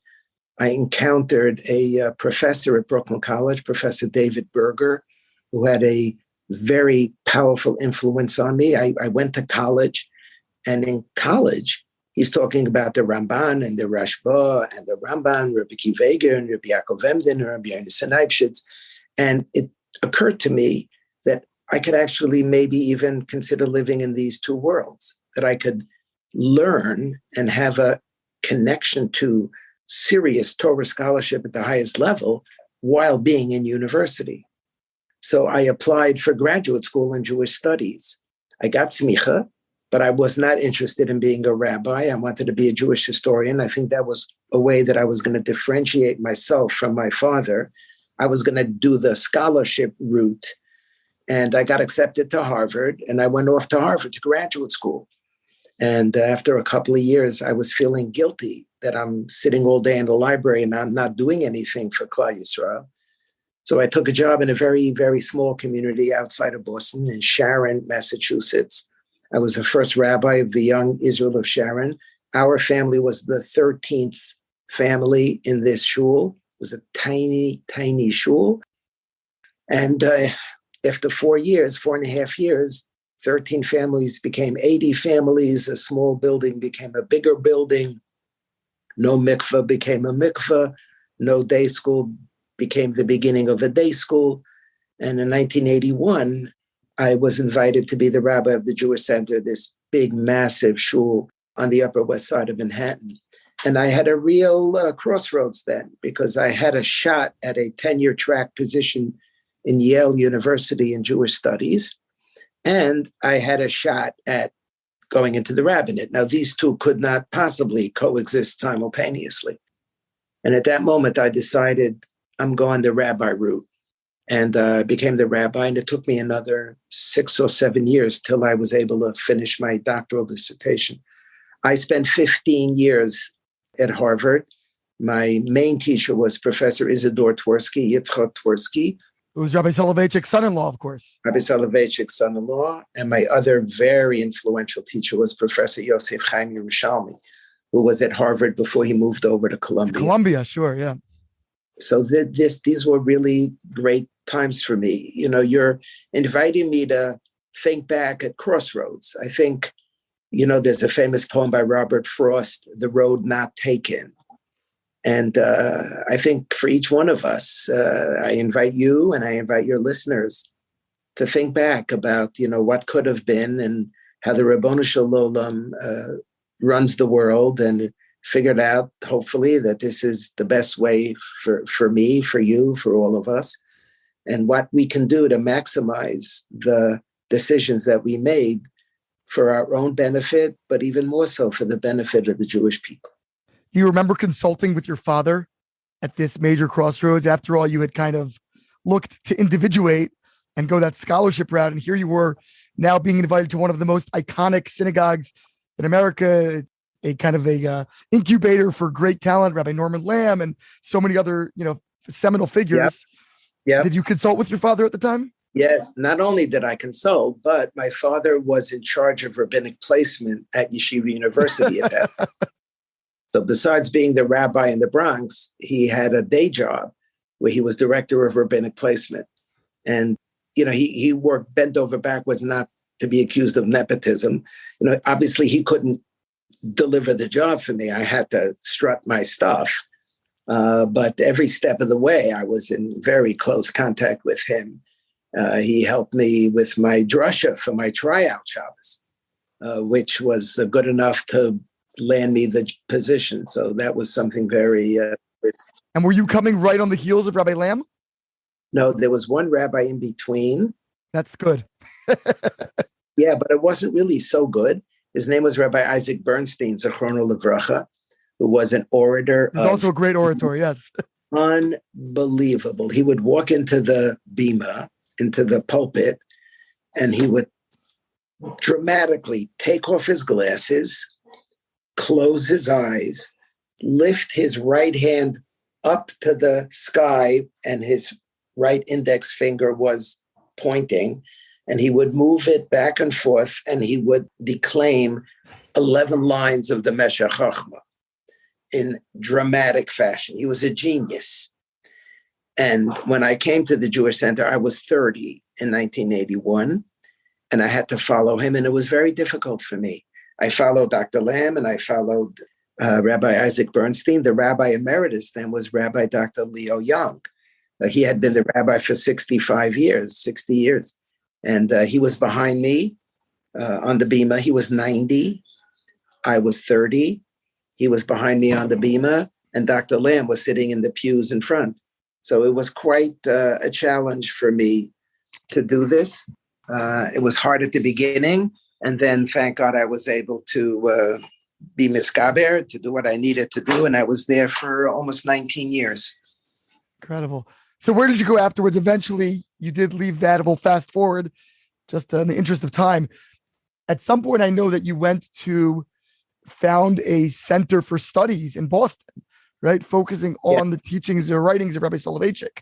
I encountered a professor at Brooklyn College, Professor David Berger, who had a very powerful influence on me. I went to college, and in college, he's talking about the Ramban and the Rashba and the Ramban, Rabbi Kiveger and Rabbi Yaakov Emden and Rabbi Yonasan Eibschitz. And it occurred to me that I could actually maybe even consider living in these two worlds, that I could learn and have a connection to serious Torah scholarship at the highest level while being in university. So I applied for graduate school in Jewish studies. I got smicha, but I was not interested in being a rabbi. I wanted to be a Jewish historian. I think that was a way that I was going to differentiate myself from my father. I was going to do the scholarship route. And I got accepted to Harvard, and I went off to Harvard to graduate school. And after a couple of years, I was feeling guilty that I'm sitting all day in the library and I'm not doing anything for Klal Yisrael. So I took a job in a very, very small community outside of Boston in Sharon, Massachusetts. I was the first rabbi of the young Israel of Sharon. Our family was the 13th family in this shul. It was a tiny, tiny shul. And after 4.5 years, 13 families became 80 families. A small building became a bigger building. No mikveh became a mikveh. No day school became the beginning of a day school. And in 1981, I was invited to be the rabbi of the Jewish Center, this big, massive shul on the Upper West Side of Manhattan. And I had a real crossroads then, because I had a shot at a tenure track position in Yale University in Jewish studies. And I had a shot at going into the rabbinate. Now, these two could not possibly coexist simultaneously. And at that moment, I decided I'm going the rabbi route. And I became the rabbi. And it took me another 6 or 7 years till I was able to finish my doctoral dissertation. I spent 15 years at Harvard. My main teacher was Professor Isidore Twersky, Yitzchak Twersky. It was Rabbi Soloveitchik's son-in-law, of course. Rabbi Soloveitchik's son-in-law. And my other very influential teacher was Professor Yosef Chaim Yerushalmi, who was at Harvard before he moved over to Columbia. Columbia, sure, yeah. So these were really great times for me. You know, you're inviting me to think back at crossroads. I think, you know, there's a famous poem by Robert Frost, The Road Not Taken. And I think for each one of us, I invite you and I invite your listeners to think back about, you know, what could have been and how the Ribono Shel Olam runs the world, and figured out, hopefully, that this is the best way for me, for you, for all of us, and what we can do to maximize the decisions that we made for our own benefit, but even more so for the benefit of the Jewish people. Do you remember consulting with your father at this major crossroads? After all, you had kind of looked to individuate and go that scholarship route. And here you were now being invited to one of the most iconic synagogues in America, a kind of a incubator for great talent, Rabbi Norman Lamb, and so many other, you know, seminal figures. Yep. Did you consult with your father at the time? Yes, not only did I consult, but my father was in charge of rabbinic placement at Yeshiva University at that time. So besides being the rabbi in the Bronx, he had a day job where he was director of rabbinic placement. And, he worked bent over backwards not to be accused of nepotism. Obviously he couldn't deliver the job for me. I had to strut my stuff. But every step of the way, I was in very close contact with him. He helped me with my drasha for my tryout Shabbos, which was good enough to land me the position. So that was something very... And were you coming right on the heels of Rabbi Lamb? No, there was one rabbi in between. That's good. Yeah, but it wasn't really so good. His name was Rabbi Isaac Bernstein, Zechrono Livracha, who was an orator. He's also a great orator, yes. Unbelievable. He would walk into the bima, into the pulpit, and he would dramatically take off his glasses, close his eyes, lift his right hand up to the sky, and his right index finger was pointing, and he would move it back and forth, and he would declaim 11 lines of the Meshech Chochmah in dramatic fashion. He was a genius. And when I came to the Jewish Center, I was 30 in 1981, and I had to follow him, and it was very difficult for me. I followed Dr. Lamb, and I followed Rabbi Isaac Bernstein. The rabbi emeritus then was Rabbi Dr. Leo Young. He had been the rabbi for 60 years. And he was behind me on the bima. He was 90. I was 30. He was behind me on the bima, and Dr. Lamb was sitting in the pews in front. So it was quite a challenge for me to do this. It was hard at the beginning. And then, thank God, I was able to be miskaber, to do what I needed to do. And I was there for almost 19 years. Incredible. So where did you go afterwards? Eventually, you did leave that. We'll fast forward just in the interest of time. At some point, I know that you went to found a center for studies in Boston, right? Focusing on the teachings or writings of Rabbi Soloveitchik.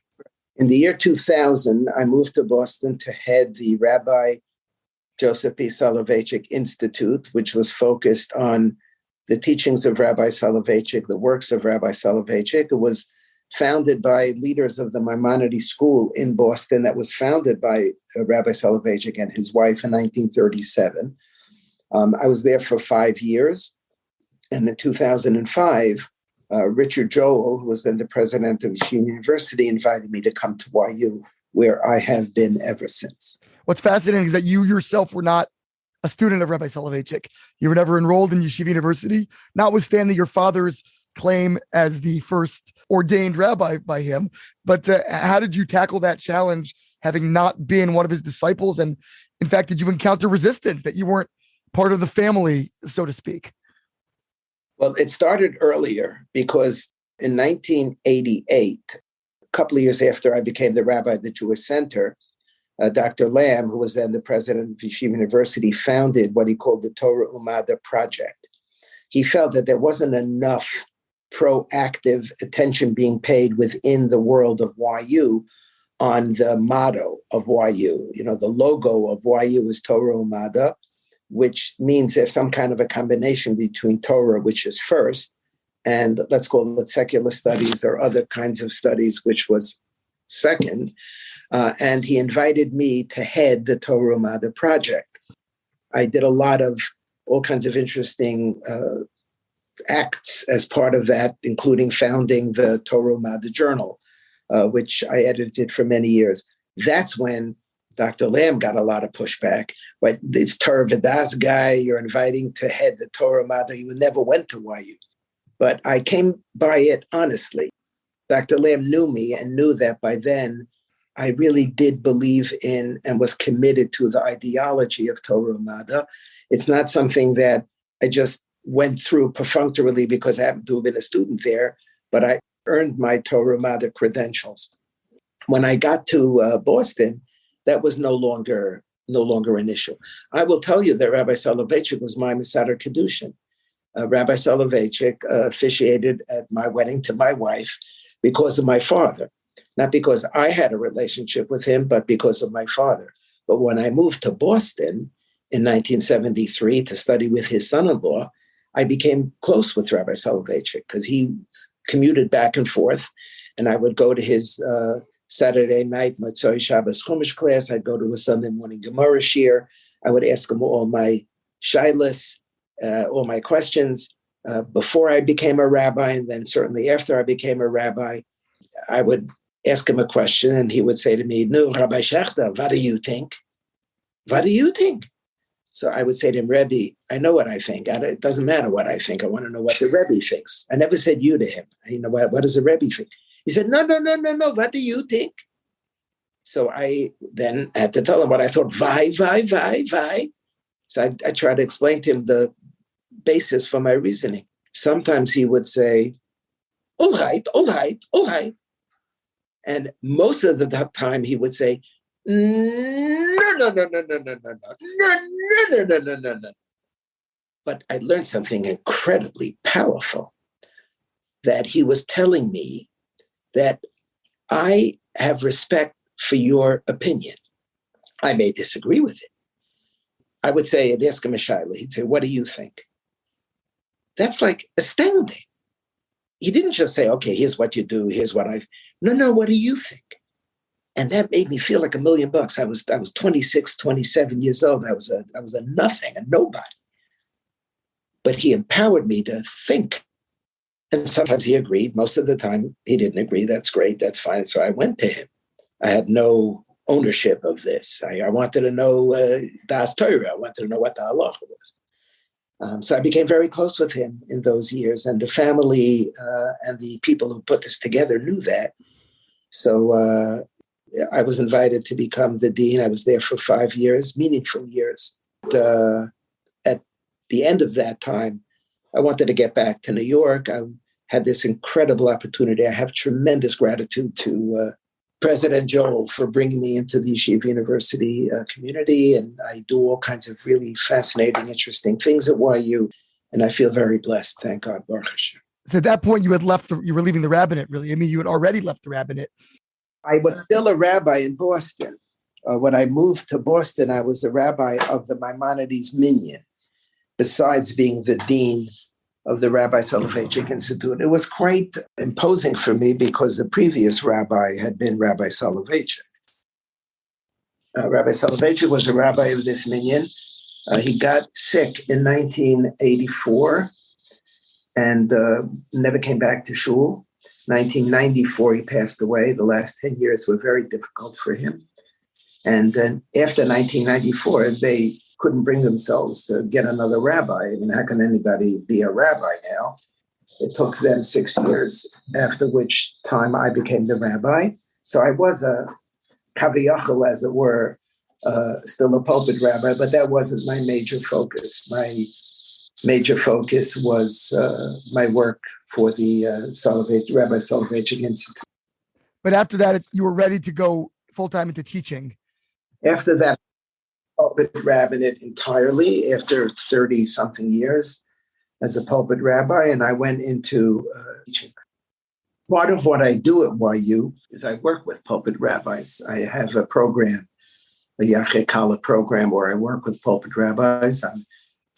In the year 2000, I moved to Boston to head the Rabbi Joseph P. Soloveitchik Institute, which was focused on the teachings of Rabbi Soloveitchik, the works of Rabbi Soloveitchik. It was founded by leaders of the Maimonides School in Boston that was founded by Rabbi Soloveitchik and his wife in 1937. I was there for 5 years. And in 2005, Richard Joel, who was then the president of Yeshiva University, invited me to come to YU, where I have been ever since. What's fascinating is that you yourself were not a student of Rabbi Soloveitchik. You were never enrolled in Yeshiva University, notwithstanding your father's claim as the first ordained rabbi by him. But how did you tackle that challenge, having not been one of his disciples? And in fact, did you encounter resistance that you weren't part of the family, so to speak? Well, it started earlier because in 1988, a couple of years after I became the rabbi at the Jewish Center, Dr. Lamb, who was then the president of Yeshiva University, founded what he called the Torah Umada Project. He felt that there wasn't enough proactive attention being paid within the world of YU on the motto of YU. The logo of YU is Torah Umada, which means there's some kind of a combination between Torah, which is first, and let's call it secular studies or other kinds of studies, which was second. And he invited me to head the Torah Umada project. I did a lot of all kinds of interesting acts as part of that, including founding the Torah Umada Journal, which I edited for many years. That's when Dr. Lamb got a lot of pushback. Right? This Torah Vidas guy you're inviting to head the Torah Umada, you never went to YU. But I came by it honestly. Dr. Lamb knew me and knew that by then I really did believe in and was committed to the ideology of Torah Umada. It's not something that I just went through perfunctorily because I happened to have been a student there, but I earned my Torah Umada credentials. When I got to Boston, that was no longer an issue. I will tell you that Rabbi Soloveitchik was my Mesader Kedushin. Rabbi Soloveitchik officiated at my wedding to my wife because of my father. not because I had a relationship with him, but because of my father. But when I moved to Boston in 1973 to study with his son-in-law, I became close with Rabbi Soloveitchik because he commuted back and forth, and I would go to his Saturday night Motzoi Shabbos Chumash class. I'd go to a Sunday morning Gemara shir. I would ask him all my shaylas, all my questions before I became a rabbi, and then certainly after I became a rabbi. I would ask him a question, and he would say to me, "No, Rabbi Schacter, what do you think? What do you think?" So I would say to him, "Rebbe, I know what I think. It doesn't matter what I think. I want to know what the Rebbe thinks." I never said you to him. What does the Rebbe think? He said, no. What do you think? So I then had to tell him what I thought. Why? So I tried to explain to him the basis for my reasoning. Sometimes he would say, all right. And most of the time he would say, no. But I learned something incredibly powerful, that he was telling me that I have respect for your opinion. I may disagree with it. I would say, I'd ask him a shayla. He'd say, what do you think? That's like astounding. He didn't just say, okay, here's what you do, here's what I've... No, what do you think? And that made me feel like $1,000,000. I was 26, 27 years old. I was a nothing, a nobody. But he empowered me to think. And sometimes he agreed. Most of the time, he didn't agree. That's great. That's fine. So I went to him. I had no ownership of this. I wanted to know Das Torah. I wanted to know what the halacha was. So I became very close with him in those years. And the family and the people who put this together knew that. So I was invited to become the dean. I was there for 5 years, meaningful years. At the end of that time, I wanted to get back to New York. I had this incredible opportunity. I have tremendous gratitude to President Joel for bringing me into the Yeshiva University community. And I do all kinds of really fascinating, interesting things at YU. And I feel very blessed. Thank God, Baruch Hashem. So at that point, you were leaving the rabbinate, really. I mean, you had already left the rabbinate. I was still a rabbi in Boston. When I moved to Boston, I was a rabbi of the Maimonides Minyan, besides being the dean of the Rabbi Soloveitchik Institute. It was quite imposing for me because the previous rabbi had been Rabbi Soloveitchik. Rabbi Soloveitchik was a rabbi of this minyan. He got sick in 1984 and never came back to shul. 1994, he passed away. The last 10 years were very difficult for him. And then after 1994, they couldn't bring themselves to get another rabbi. I mean, how can anybody be a rabbi now? It took them 6 years, after which time I became the rabbi. So I was a kaviyachal, as it were, still a pulpit rabbi, but that wasn't my major focus. My major focus was my work for the Rabbi Soloveitchik Institute. But after that, you were ready to go full-time into teaching. After that, pulpit rabbinate entirely after 30-something years as a pulpit rabbi, and I went into teaching. Part of what I do at YU is I work with pulpit rabbis. I have a program, a Yarchei Kala program, where I work with pulpit rabbis. I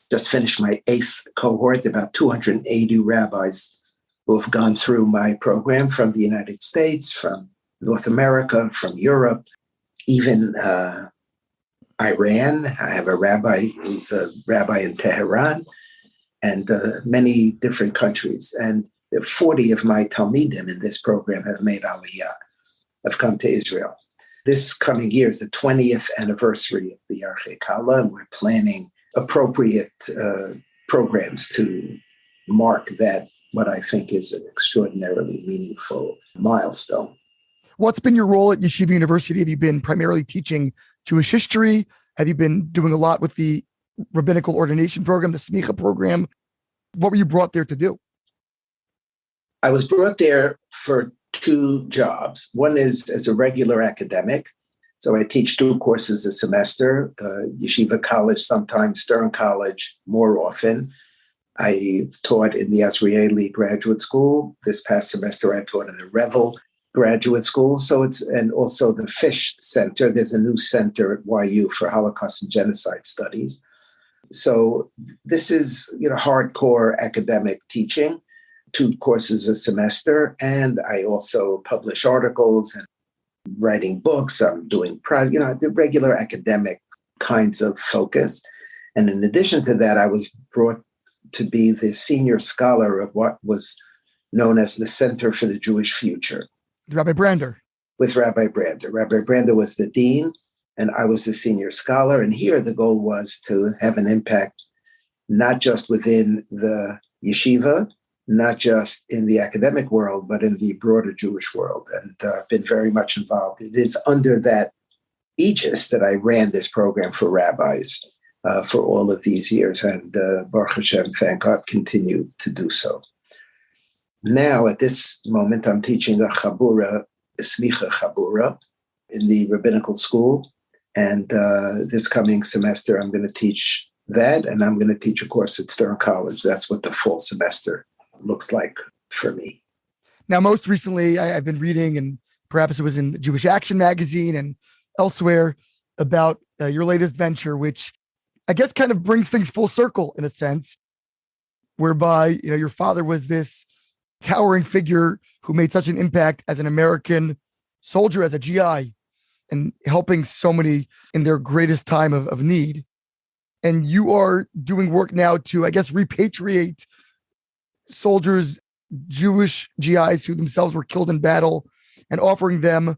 just finished my 8th cohort, about 280 rabbis who have gone through my program from the United States, from North America, from Europe, even Iran. I have a rabbi who's a rabbi in Tehran, and many different countries. And 40 of my Talmidim in this program have made Aliyah, have come to Israel. This coming year is the 20th anniversary of the Yarchei Kala, and we're planning appropriate programs to mark that, what I think is an extraordinarily meaningful milestone. What's been your role at Yeshiva University? Have you been primarily teaching Jewish history? Have you been doing a lot with the rabbinical ordination program, the Smicha program? What were you brought there to do? I was brought there for 2 jobs. One is as a regular academic. So I teach 2 courses a semester, Yeshiva College, sometimes Stern College, more often. I taught in the Azrieli Graduate School. This past semester, I taught in the Revel graduate school. And also the Fish Center. There's a new center at YU for Holocaust and Genocide Studies. So this is, hardcore academic teaching, 2 courses a semester. And I also publish articles and writing books. I'm doing, the regular academic kinds of focus. And in addition to that, I was brought to be the senior scholar of what was known as the Center for the Jewish Future. Rabbi Brander. With Rabbi Brander. Rabbi Brander was the dean, and I was the senior scholar. And here the goal was to have an impact, not just within the yeshiva, not just in the academic world, but in the broader Jewish world. And I've been very much involved. It is under that aegis that I ran this program for rabbis for all of these years. And Baruch Hashem, thank God, continue to do so. Now, at this moment, I'm teaching a chabura, a smicha chabura, in the rabbinical school. And this coming semester, I'm going to teach that, and I'm going to teach a course at Stern College. That's what the fall semester looks like for me. Now, most recently, I've been reading, and perhaps it was in Jewish Action magazine and elsewhere, about your latest venture, which I guess kind of brings things full circle in a sense, whereby, your father was this towering figure who made such an impact as an American soldier, as a GI, and helping so many in their greatest time of need. And you are doing work now to, I guess, repatriate soldiers, Jewish GIs who themselves were killed in battle, and offering them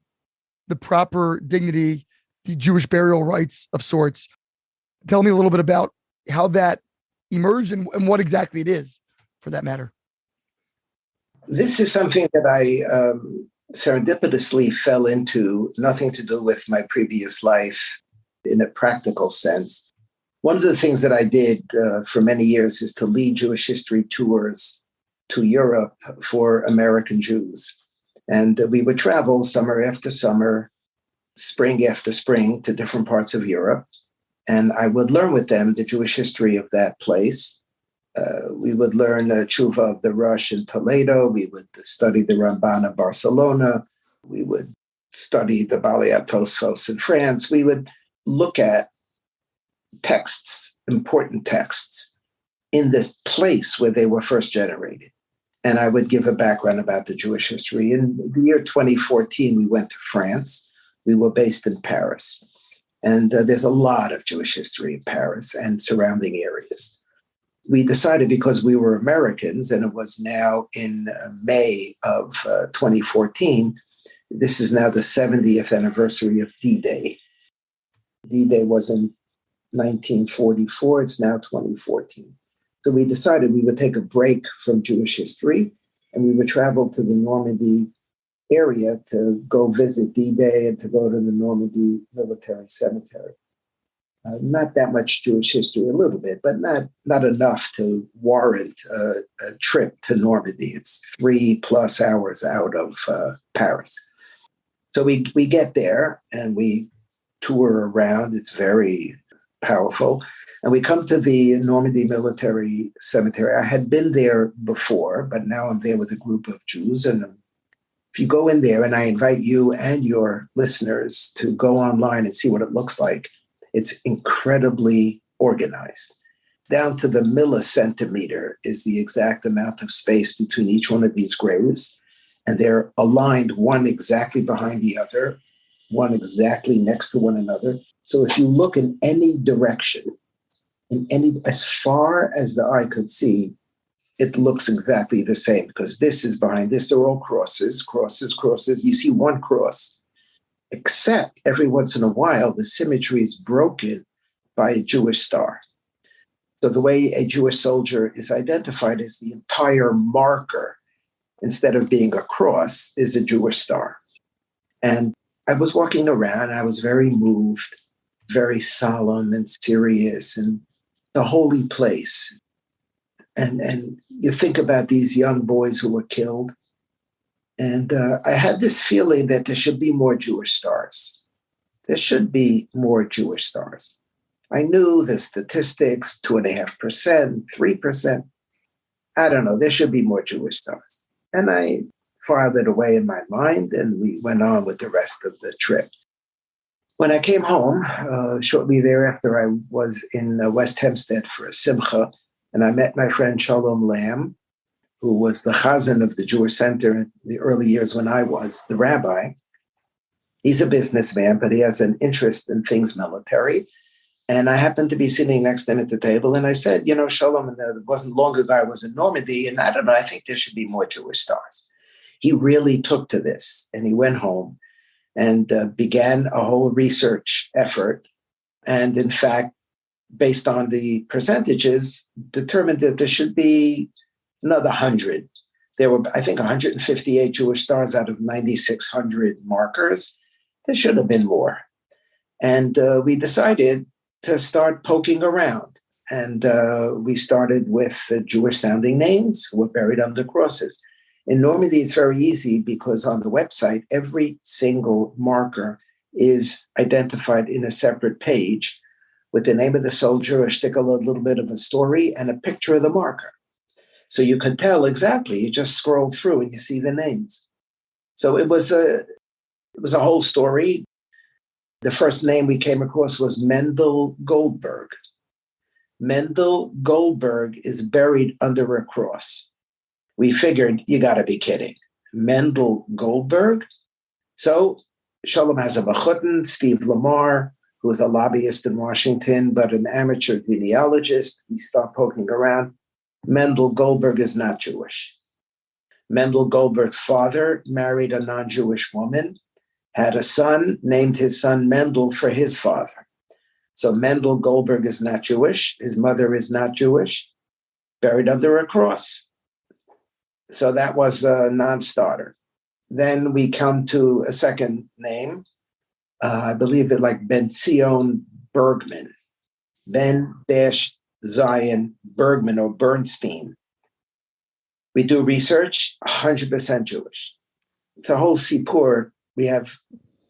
the proper dignity, the Jewish burial rites of sorts. Tell me a little bit about how that emerged and what exactly it is, for that matter. This is something that I serendipitously fell into, nothing to do with my previous life in a practical sense. One of the things that I did for many years is to lead Jewish history tours to Europe for American Jews. And we would travel summer after summer, spring after spring to different parts of Europe. And I would learn with them the Jewish history of that place. We would learn Tshuva of the Rush in Toledo. We would study the Ramban in Barcelona. We would study the Balei Tosfos in France. We would look at texts, important texts, in this place where they were first generated. And I would give a background about the Jewish history. In the year 2014, we went to France. We were based in Paris. And there's a lot of Jewish history in Paris and surrounding areas. We decided, because we were Americans, and it was now in May of 2014, this is now the 70th anniversary of D-Day. D-Day was in 1944, it's now 2014. So we decided we would take a break from Jewish history, and we would travel to the Normandy area to go visit D-Day and to go to the Normandy Military Cemetery. Not that much Jewish history, a little bit, but not enough to warrant a trip to Normandy. It's 3+ hours out of Paris. So we get there and we tour around. It's very powerful. And we come to the Normandy Military Cemetery. I had been there before, but now I'm there with a group of Jews. And if you go in there, and I invite you and your listeners to go online and see what it looks like, it's incredibly organized. Down to the millicentimeter is the exact amount of space between each one of these graves. And they're aligned, one exactly behind the other, one exactly next to one another. So if you look in any direction, as far as the eye could see, it looks exactly the same, because this is behind this. They're all crosses, crosses, crosses. You see one cross, except every once in a while, the symmetry is broken by a Jewish star. So the way a Jewish soldier is identified is the entire marker, instead of being a cross, is a Jewish star. And I was walking around, I was very moved, very solemn and serious, and the holy place. And you think about these young boys who were killed. And I had this feeling that there should be more Jewish stars. There should be more Jewish stars. I knew the statistics, 2.5%, 3%. I don't know, there should be more Jewish stars. And I filed it away in my mind, and we went on with the rest of the trip. When I came home, shortly thereafter, I was in West Hempstead for a simcha, and I met my friend Shalom Lamb, who was the chazan of the Jewish Center in the early years when I was the rabbi. He's a businessman, but he has an interest in things military. And I happened to be sitting next to him at the table, and I said, Shalom, and it wasn't long ago I was in Normandy, and I don't know, I think there should be more Jewish stars. He really took to this, and he went home and began a whole research effort. And in fact, based on the percentages, determined that there should be another 100. There were, I think, 158 Jewish stars out of 9,600 markers. There should have been more. And we decided to start poking around. And we started with Jewish-sounding names who were buried under crosses. In Normandy, it's very easy because on the website, every single marker is identified in a separate page with the name of the soldier, a shtickle, a little bit of a story, and a picture of the marker. So you could tell exactly. You just scroll through and you see the names. So it was a whole story. The first name we came across was Mendel Goldberg. Mendel Goldberg is buried under a cross. We figured, you got to be kidding. Mendel Goldberg? So Shalom has a bachutin, Steve Lamar, who is a lobbyist in Washington, but an amateur genealogist. We start poking around. Mendel Goldberg is not Jewish. Mendel Goldberg's father married a non-Jewish woman, had a son, named his son Mendel for his father. So Mendel Goldberg is not Jewish. His mother is not Jewish, buried under a cross. So that was a non-starter. Then we come to a second name. I believe it like Ben Zion Bergman. Ben-Zion Bergman or Bernstein. We do research, 100% Jewish. It's a whole sipur. We have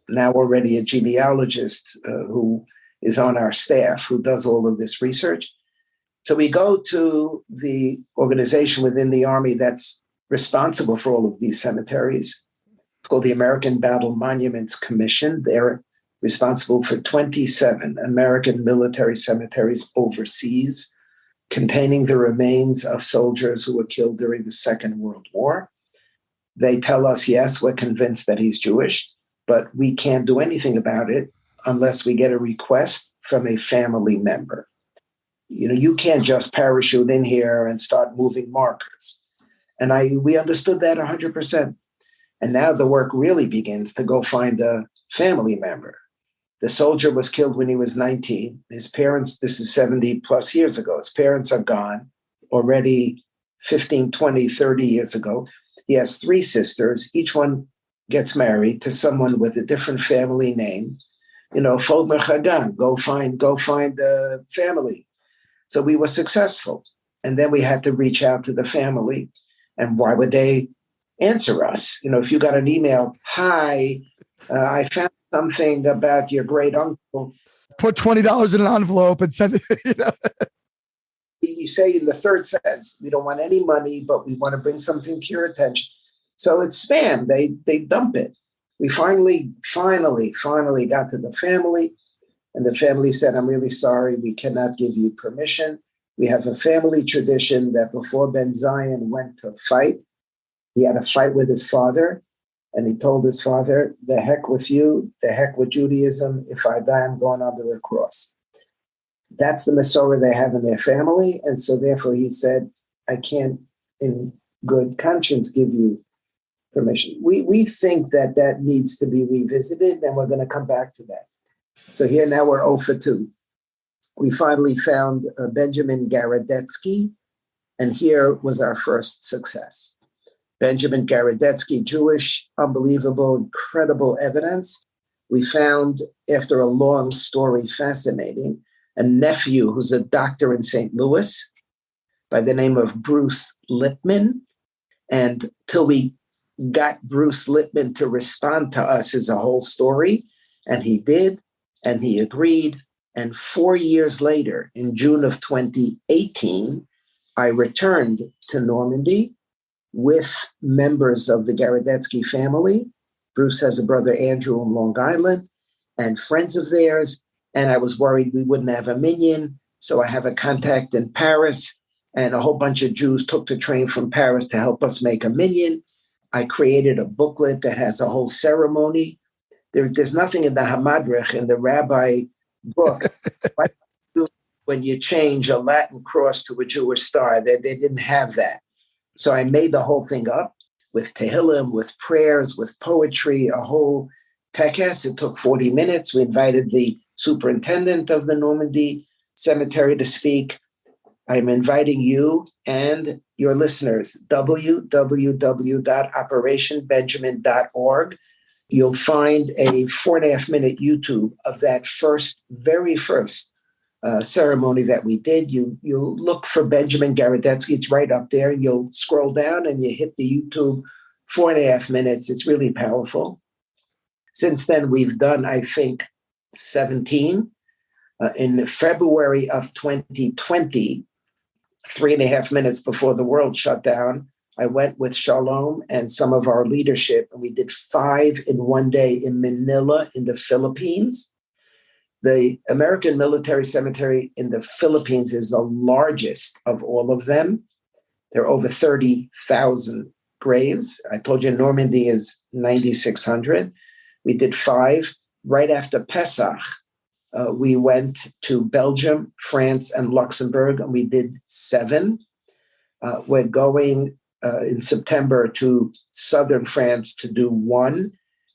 now already a genealogist who is on our staff who does all of this research. So we go to the organization within the Army that's responsible for all of these cemeteries. It's called the American Battle Monuments Commission. They're responsible for 27 American military cemeteries overseas, containing the remains of soldiers who were killed during the Second World War. They tell us, yes, we're convinced that he's Jewish, but we can't do anything about it unless we get a request from a family member. You can't just parachute in here and start moving markers. And we understood that 100%. And now the work really begins to go find a family member. The soldier was killed when he was 19. His parents, this is 70 plus years ago. His parents are gone already 15, 20, 30 years ago. He has 3 sisters. Each one gets married to someone with a different family name. Fogmer Chagan, go find the family. So we were successful. And then we had to reach out to the family. And why would they answer us? If you got an email, hi, I found something about your great uncle. Put $20 in an envelope and send it. We say in the third sentence, we don't want any money, but we want to bring something to your attention. So it's spam. They dump it. We finally got to the family, and the family said, I'm really sorry, we cannot give you permission. We have a family tradition that before Ben Zion went to fight, he had a fight with his father, and he told his father, the heck with you, the heck with Judaism. If I die, I'm going under a cross. That's the Masorah they have in their family. And so therefore he said, I can't in good conscience give you permission. We think that needs to be revisited, and we're going to come back to that. So here now we're 0 for 2. We finally found Benjamin Garadetsky, and here was our first success. Benjamin Garadetsky, Jewish, unbelievable, incredible evidence. We found, after a long story, fascinating, a nephew who's a doctor in St. Louis by the name of Bruce Lipman. And till we got Bruce Lipman to respond to us is a whole story. And he did, and he agreed. And 4 years later, in June of 2018, I returned to Normandy, with members of the Garadetzky family. Bruce has a brother, Andrew, in Long Island, and friends of theirs. And I was worried we wouldn't have a minyan. So I have a contact in Paris, and a whole bunch of Jews took the train from Paris to help us make a minyan. I created a booklet that has a whole ceremony. There's nothing in the Hamadrich, in the rabbi book, when you change a Latin cross to a Jewish star. They didn't have that. So I made the whole thing up with Tehillim, with prayers, with poetry, a whole tekes. It took 40 minutes. We invited the superintendent of the Normandy Cemetery to speak. I'm inviting you and your listeners, www.operationbenjamin.org. You'll find a 4.5-minute YouTube of that very first ceremony that we did. You'll look for Benjamin Garadetzky. It's right up there. You'll scroll down and you hit the YouTube 4.5 minutes. It's really powerful. Since then, we've done, I think, 17. In February of 2020, 3.5 minutes before the world shut down, I went with Shalom and some of our leadership, and we did 5 in one day in Manila in the Philippines. The American Military Cemetery in the Philippines is the largest of all of them. There are over 30,000 graves. I told you Normandy is 9,600. We did 5. Right after Pesach, we went to Belgium, France, and Luxembourg, and we did 7. We're going in September to southern France to do 1.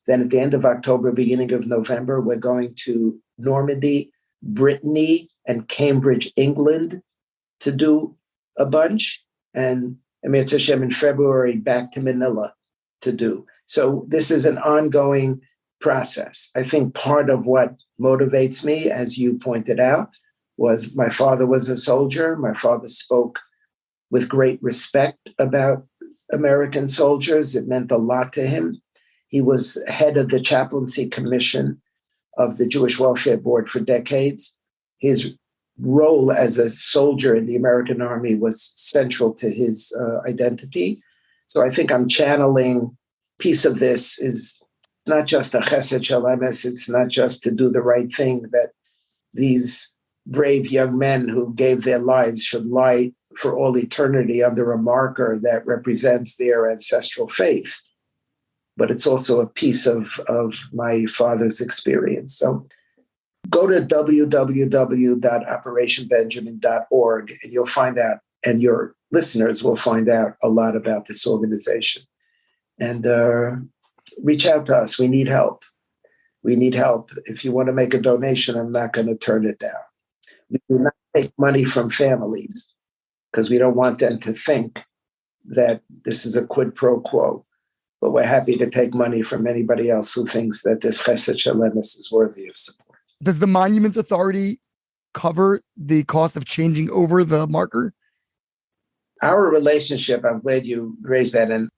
Then at the end of October, beginning of November, we're going to Normandy, Brittany, and Cambridge, England to do a bunch. And Amir Hashem in February, back to Manila to do. So this is an ongoing process. I think part of what motivates me, as you pointed out, was my father was a soldier. My father spoke with great respect about American soldiers. It meant a lot to him. He was head of the chaplaincy commission of the Jewish Welfare Board for decades. His role as a soldier in the American Army was central to his identity. So I think I'm channeling piece of this is not just a chesed shel emes, it's not just to do the right thing, that these brave young men who gave their lives should lie for all eternity under a marker that represents their ancestral faith. But it's also a piece of my father's experience. So go to www.operationbenjamin.org and you'll find out, and your listeners will find out a lot about this organization. And reach out to us. We need help. We need help. If you want to make a donation, I'm not going to turn it down. We do not take money from families because we don't want them to think that this is a quid pro quo. But we're happy to take money from anybody else who thinks that this chesed shel emes is worthy of support. Does the Monuments Authority cover the cost of changing over the marker? Our relationship, I'm glad you raised that, and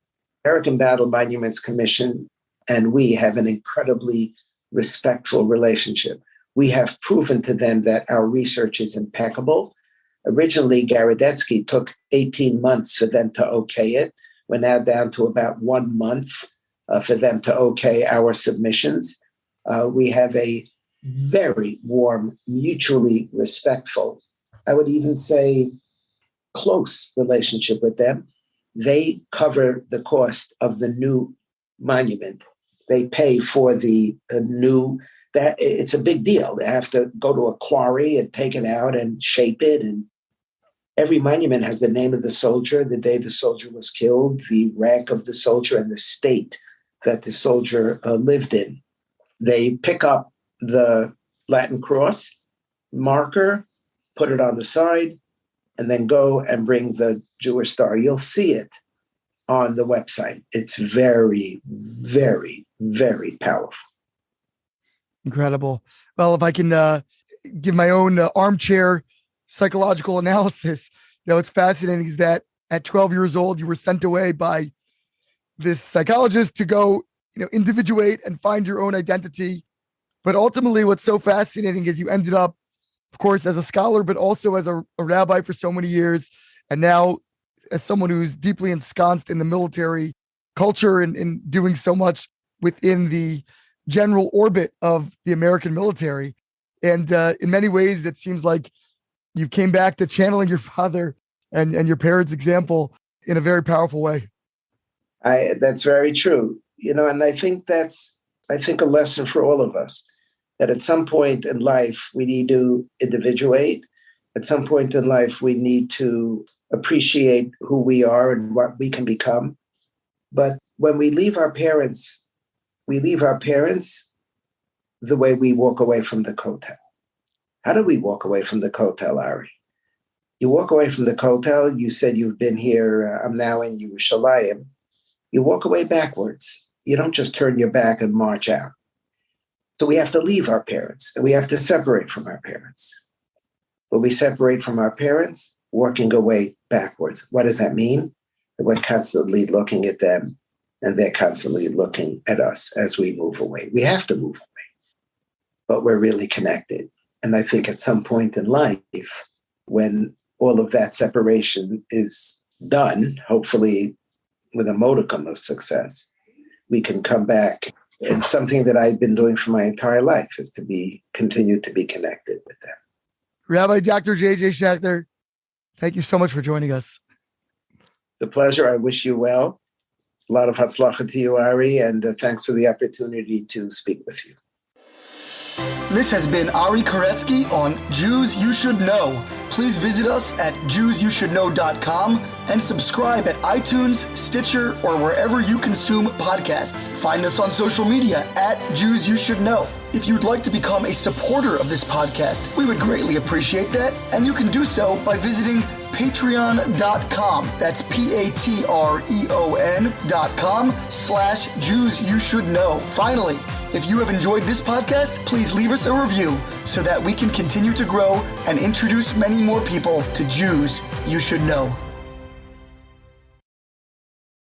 American Battle Monuments Commission and we have an incredibly respectful relationship. We have proven to them that our research is impeccable. Originally, Garadetzky took 18 months for them to okay it. We're now down to about 1 month for them to okay our submissions. We have a very warm, mutually respectful, I would even say close relationship with them. They cover the cost of the new monument. They pay for the new, that it's a big deal. They have to go to a quarry and take it out and shape it. And every monument has the name of the soldier, the day the soldier was killed, the rank of the soldier, and the state that the soldier lived in. They pick up the Latin cross marker, put it on the side, and then go and bring the Jewish star. You'll see it on the website. It's very, very, very powerful. Incredible. Well, if I can give my own armchair psychological analysis, what's fascinating is that at 12 years old, you were sent away by this psychologist to go, individuate and find your own identity. But ultimately, what's so fascinating is you ended up, of course, as a scholar, but also as a rabbi for so many years. And now as someone who's deeply ensconced in the military culture and doing so much within the general orbit of the American military. And in many ways, it seems like you came back to channeling your father and your parents' example in a very powerful way. That's very true. And I think that's a lesson for all of us, that at some point in life, we need to individuate. At some point in life, we need to appreciate who we are and what we can become. But when we leave our parents the way we walk away from the kotel. How do we walk away from the kotel, Ari? You walk away from the kotel, you said you've been here, I'm now in Yerushalayim. You walk away backwards. You don't just turn your back and march out. So we have to leave our parents, and we have to separate from our parents. When we separate from our parents, working away backwards. What does that mean? That we're constantly looking at them, and they're constantly looking at us as we move away. We have to move away, but we're really connected. And I think at some point in life, when all of that separation is done, hopefully with a modicum of success, we can come back. And something that I've been doing for my entire life is to continue to be connected with them. Rabbi Dr. J.J. Schacter, thank you so much for joining us. The pleasure. I wish you well. A lot of hatzlacha to you, Ari, and thanks for the opportunity to speak with you. This has been Ari Koretsky on Jews You Should Know. Please visit us at JewsYouShouldKnow.com and subscribe at iTunes, Stitcher, or wherever you consume podcasts. Find us on social media at Jews You Should Know. If you'd like to become a supporter of this podcast, we would greatly appreciate that, and you can do so by visiting patreon.com. That's patreon.com/Jews You Should Know. Finally, if you have enjoyed this podcast, please leave us a review so that we can continue to grow and introduce many more people to Jews You Should Know.